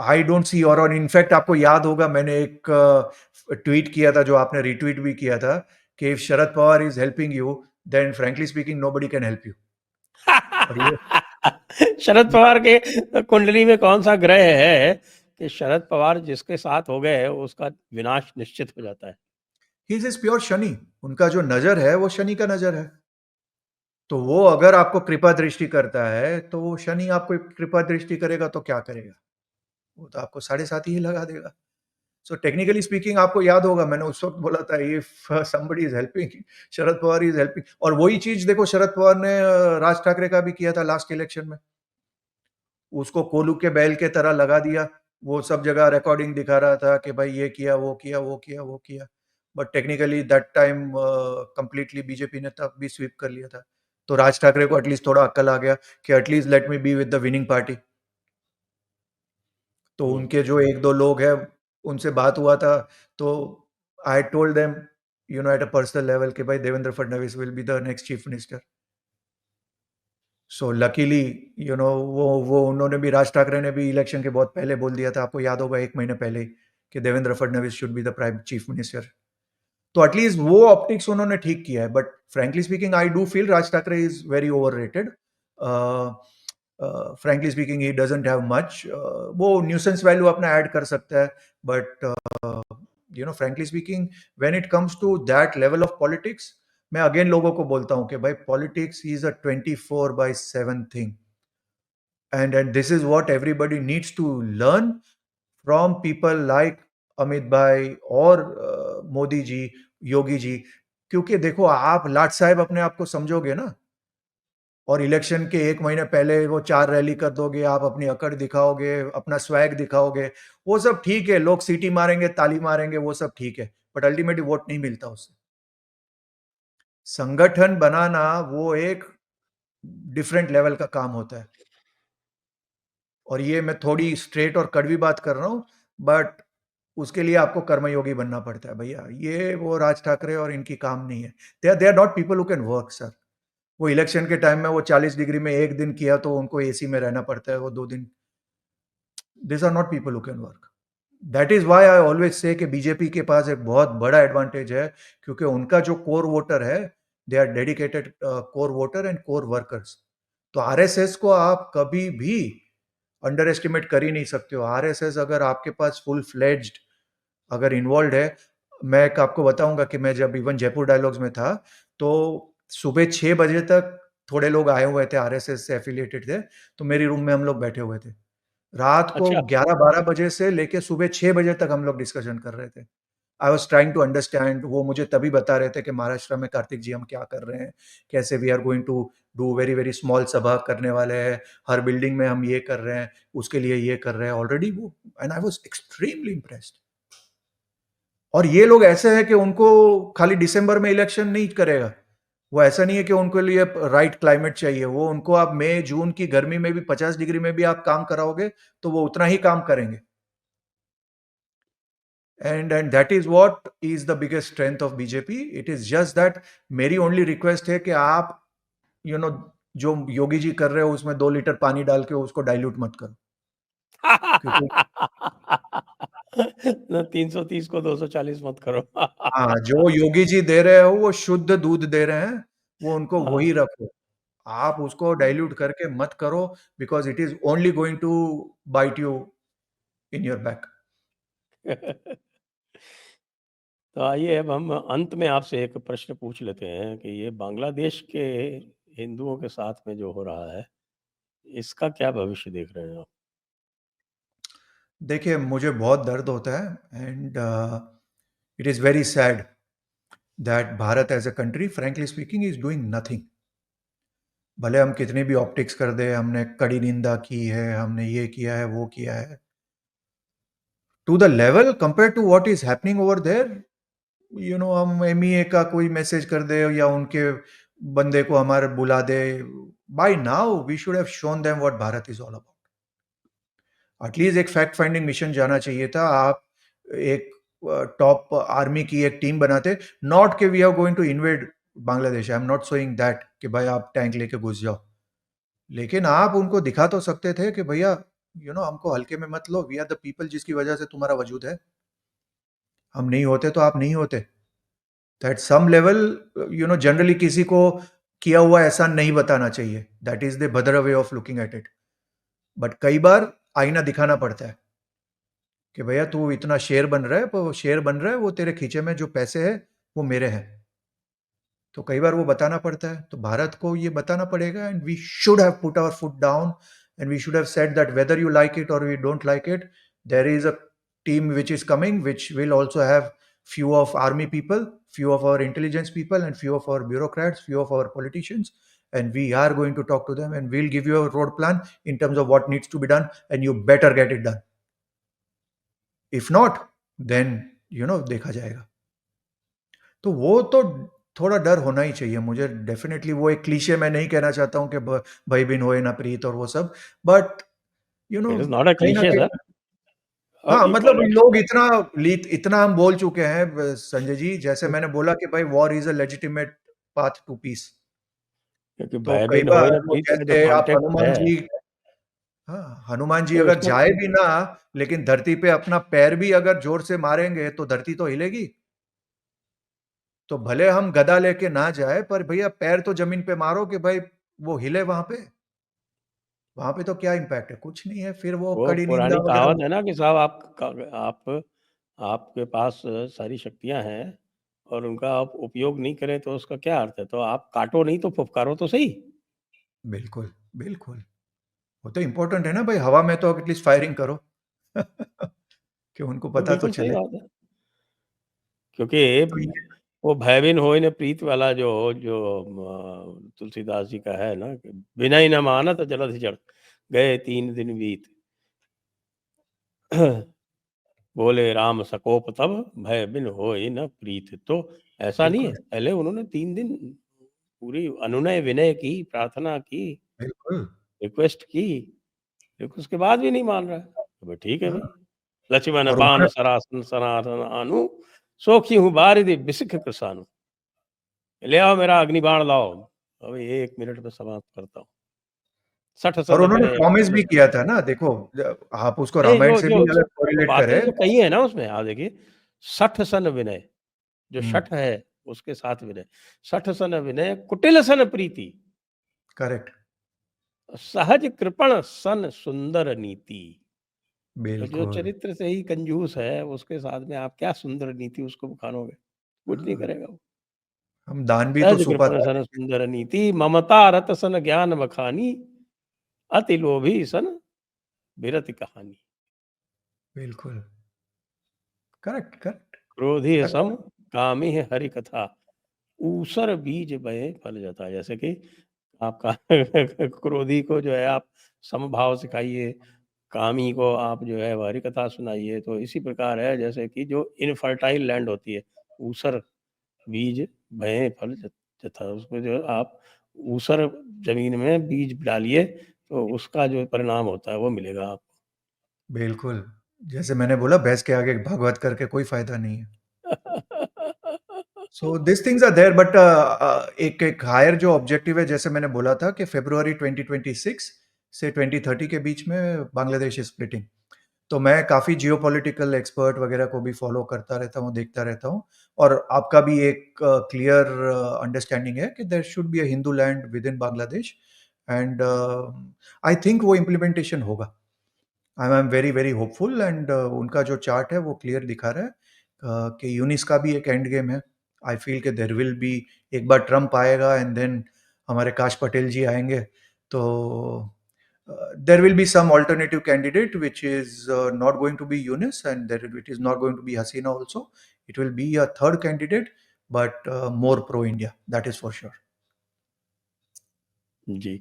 आई डोंट सी, और इनफैक्ट आपको याद होगा मैंने एक ट्वीट किया था जो आपने रिट्वीट भी किया था कि if Sharad Pawar is helping you then frankly speaking nobody can help you. और ये शरद पवार के कुंडली में कौन सा ग्रह है कि शरद पवार जिसके साथ हो गए उसका विनाश निश्चित हो जाता है? ही इज प्योर शनि, उनका जो नजर है वो शनि का नजर है। तो वो अगर आपको कृपा दृष्टि करता है तो वो शनि आपको कृपा दृष्टि करेगा तो क्या करेगा, वो तो आपको 7.5 ही लगा देगा। सो टेक्निकली स्पीकिंग आपको याद होगा मैंने उस वक्त बोला था if somebody is helping, Sharad Pawar is helping. और वही चीज देखो शरद पवार ने राज ठाकरे का भी किया था लास्ट इलेक्शन में, उसको कोलू के बैल के तरह लगा दिया। वो सब जगह रिकॉर्डिंग दिखा रहा था कि भाई ये किया वो किया वो किया वो किया, but technically that time completely BJP ने तब भी स्वीप कर लिया था। तो राज ठाकरे को एटलीस्ट थोड़ा अक्ल आ गया कि at least let me be with the winning party. तो उनके जो एक दो लोग हैं उनसे बात हुआ था, तो I told them at a personal level कि भाई Devendra Fadnavis will be the next chief minister. So luckily वो उन्होंने भी, राज ठाकरे ने भी इलेक्शन के बहुत पहले बोल दिया था, आपको याद होगा 1 महीने पहले, कि Devendra Fadnavis should be the prime chief minister. तो एटलीस्ट वो ऑप्टिक्स उन्होंने ठीक किया है, but frankly speaking I do feel Raj Thackeray is very overrated. Frankly speaking he doesn't have much, वो न्यूसेंस वैल्यू अपना ऐड कर सकता है, but frankly speaking when it comes to that level of politics, मैं अगेन लोगों को बोलता हूँ कि भाई politics is a 24/7 thing, and this is what everybody needs to learn from people like Amit भाई और मोदी जी, योगी जी। क्योंकि देखो, आप लाट साहब अपने आप को समझोगे ना, और इलेक्शन के 1 महीने पहले वो 4 रैली कर दोगे, आप अपनी अकड़ दिखाओगे, अपना स्वैग दिखाओगे, वो सब ठीक है, लोग सीटी मारेंगे, ताली मारेंगे, वो सब ठीक है, बट अल्टीमेटली वोट नहीं मिलता उससे। संगठन बनाना वो एक डिफरेंट लेवल का काम होता है, और ये मैं थोड़ी स्ट्रेट और कड़वी बात कर रहा हूँ, बट उसके लिए आपको कर्मयोगी बनना पड़ता है भैया। ये वो राज ठाकरे और इनकी काम नहीं है। They are not people who can work sir. वो इलेक्शन के टाइम में वो 40 डिग्री में एक दिन किया तो उनको एसी में रहना पड़ता है वो 2 दिन। This are not people who can work. That is why I always say that BJP के पास एक बहुत बड़ा एडवांटेज है, क्योंकि उनका जो कोर वोटर है, they are dedicated core voter and core workers. तो आरएसएस को आप कभी भी अंडर एस्टिमेट कर ही नहीं सकते हो। आरएसएस अगर आपके पास फुल फ्लेज्ड अगर इन्वॉल्व है, मैं एक आपको बताऊंगा कि मैं जब इवन जयपुर डायलॉग्स में था, तो सुबह 6 बजे तक थोड़े लोग आए हुए थे, आरएसएस से एफिलिएटेड थे, तो मेरी रूम में हम लोग बैठे हुए थे। रात को अच्छा। 11-12 बजे से लेके सुबह 6 बजे तक हम लोग डिस्कशन कर रहे थे। I was trying to understand. वो मुझे तभी बता रहे थे कि महाराष्ट्र में कार्तिक जी हम क्या कर रहे हैं, कैसे we are going to do very very small sabha करने वाले हैं, हर बिल्डिंग में हम ये कर रहे हैं, उसके लिए ये कर रहे हैं ऑलरेडी वो। And I was extremely impressed. और ये लोग ऐसे हैं कि उनको खाली दिसंबर में इलेक्शन नहीं करेगा। वो ऐसा नहीं है कि उनको लिए राइट क्लाइमेट चाहिए, वो उनको आप मई जून की गर्मी में भी 50 डिग्री में भी आप काम कराओगे तो वो उतना ही काम करेंगे। And that is what is the biggest strength of BJP. It is just that मेरी ओनली रिक्वेस्ट है कि आप यू you नो know, जो योगी जी कर रहे हो उसमें 2 लीटर पानी डाल के उसको डाइल्यूट मत करो, क्योंकि ना 330 को 240 मत करो। हाँ, जो योगी जी दे रहे हो वो शुद्ध दूध दे रहे हैं, वो उनको हाँ। वही रखो। आप उसको डाइल्यूट करके मत करो, because it is only going to bite you in your back. तो आइए अब हम अंत में आपसे एक प्रश्न पूछ लेते हैं कि ये बांग्लादेश के हिंदुओं के साथ में जो हो रहा है, इसका क्या भविष्य देख रहे हैं आप? देखिए, मुझे बहुत दर्द होता है, and it is very sad that Bharat as a country frankly speaking is doing nothing. भले हम कितनी भी ऑप्टिक्स कर दें, हमने कड़ी निंदा की है, हमने ये किया है, वो किया है, to the level compare to what is happening over there, हम एमईए का कोई मैसेज कर दे या उनके बंदे को हमारे बुला दे, by now we should have shown them what Bharat is all about. At least एक फैक्ट फाइंडिंग मिशन जाना चाहिए था। आप एक टॉप आर्मी की एक टीम बनाते, नॉट कि we are going to invade Bangladesh. I am not saying that कि भाई आप टैंक लेके घुस जाओ, लेकिन आप उनको दिखा तो सकते थे कि भैया हमको हल्के में मत लो, वी आर द पीपल जिसकी वजह से तुम्हारा वजूद है। हम नहीं होते तो आप नहीं होते। एट सम लेवल जनरली किसी को किया हुआ ऐसा नहीं बताना चाहिए। दैट इज द भद्र way of looking at it. But कई बार आईना दिखाना पड़ता है कि भैया तू इतना शेर बन रहा है, पर वो शेर बन रहा है, वो तेरे खींचे में जो पैसे है वो मेरे हैं। तो कई बार वो बताना पड़ता है, तो भारत को ये बताना पड़ेगा, and we should have put our foot down, and we should have said that whether you like it और we don't like it, there is a team which is coming, which will also have few of army people, few of our intelligence people, and few of our bureaucrats, few of our politicians, and we are going to talk to them, and we'll give you a road plan in terms of what needs to be done, and you better get it done. If not, then देखा जाएगा। तो वो तो थोड़ा डर होना ही चाहिए मुझे डेफिनेटली। वो एक क्लीशे, मैं नहीं कहना चाहता हूँ कि भाई बिन होए ना प्रीत और वो सब, but it is not a कहीं ना क्लीशे कहीं, सर, हाँ, मतलब इक्वालिटी लोग इतना हम बोल चुके हैं संजय जी, जैसे मैंने बोला कि भाई war is a legitimate path to peace. क्योंकि तो भय कई बिन होए बार न वो प्रीत का जो जैसे आप कॉन्टेक्स्ट हनुमान है, जी, हाँ, हनुमान जी नहीं अगर उसमें जाए भी ना, लेकिन धरती पे अपना पैर भी अगर जोर से मारेंगे तो धरती तो हिलेगी। तो भले हम गदा लेके ना जाए, पर भैया पैर तो जमीन पे मारो कि भाई वो हिले वहां पे। वहाँ पे तो क्या इम्पैक्ट है? कुछ नहीं है, फिर वो वो कड़ी निंदा पुरानी वगैरह। कहावत है ना कि साहब आप आपके पास सारी शक्तियाँ हैं और उनका आप उपयोग नहीं करें तो उसका क्या अर्थ है? तो आप काटो नहीं तो फुफकारो तो सही। बिल्कुल, बिल्कुल। वो तो इम्पोर्टेंट है ना भाई, हवा में तो एटलीस्ट फायरिंग करो। कि उनको ये पता तो बिल्कुल सही चले। बात है। क्योंकि तो ये वो भय बिन होय न प्रीत वाला जो जो तुलसीदास जी का है ना कि बिनय न मानत जलधि जड़, गए 3 दिन बीत। बोले राम सकोप तब, भय बिन होय न प्रीत। तो ऐसा नहीं है, बिल्कुल, पहले उन्होंने 3 दिन पूरी अनुनय विनय की, प्रार्थना की, बिल्कुल। रिक्वेस्ट की, लेकिन उसके बाद भी नहीं मान रहा है। तो भाई ठीक है हाँ, भाई। लक्ष्मण और बाण उन्होंने सरासन सनातन आनु, सोखी हूँ बारिधि बिसिख कृसानु। ले आओ मेरा अग्निबाण लाओ। अभी 1 मिनट में समाप्त करता हूँ। सठ और सन उन्होंने विनय प्रॉमिस कुटिल भी सन। किया था ना, देखो आप उसको नहीं, रामायण जो से जो भी अगर जो कोरिलेट बातें करें। जो कही है ना उसमें आप देखिए, सठ सन विनय, जो हुँ, शठ है उसके साथ विनय। सठ सन विनय कुटिल सन प्रीति, करेक्ट, सहज कृपण सन सुंदर नीति। तो जो बिल्कुल। चरित्र से ही कंजूस है उसके साथ में आप क्या सुंदर नीति उसको बखानोगे? कुछ नहीं हाँ, करेगा वो। हम दान भी तो सहज कृपण सुपात्र सन देंगे। सुंदर नीति, ममता रत सन ज्ञान बखानी, अति लोभी सन विरति कहानी। बिल्कुल, करेक्ट, करेक्ट। क्रोधी सम अच्छा, कामी है हरि कथा, ऊसर बीज बहे फल जाता है। जैसे कि आपका क्रोधी को जो है आप समभाव सिखाइए, कामी को आप जो है हरि कथा सुनाइए। तो इसी प्रकार है जैसे कि जो इनफर्टाइल लैंड होती है, ऊसर बीज भये फल जथा, उसको जो आप ऊसर जमीन में बीज डालिए तो उसका जो परिणाम होता है वो मिलेगा आपको। बिल्कुल। जैसे मैंने बोला, भैंस के आगे भागवत करके कोई फ़ायदा नहीं है। So this things are there, but एक एक हायर जो ऑब्जेक्टिव है, जैसे मैंने बोला था कि फ़रवरी 2026 से 2030 के बीच में बांग्लादेश इज़ स्प्लिटिंग। तो मैं काफ़ी जियोपॉलिटिकल एक्सपर्ट वगैरह को भी फॉलो करता रहता हूँ, देखता रहता हूँ। और आपका भी एक क्लियर अंडरस्टैंडिंग है कि there should be a Hindu land within Bangladesh. And I think वो इम्प्लीमेंटेशन होगा। I am very very hopeful. And उनका जो चार्ट है वो क्लियर दिखा रहा है कि यूनिस का भी एक एंड गेम है। आई फील कि देर विल बी, एक बार ट्रम्प आएगा एंड देन हमारे काश पटेल जी आएंगे, तो there will be some alternative candidate which is not going to be Yunus, and there it is not going to be Hasina also. It will be a third candidate, but more pro India. That is for sure. जी।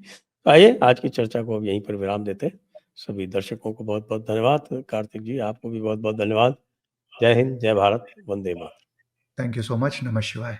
आइए आज की चर्चा को अब यहीं पर विराम देते हैं। सभी दर्शकों को बहुत-बहुत धन्यवाद। कार्तिक जी आपको भी बहुत-बहुत धन्यवाद। जय हिंद, जय Bharat, Vande Mataram. Thank you so much. Namah Shivaya.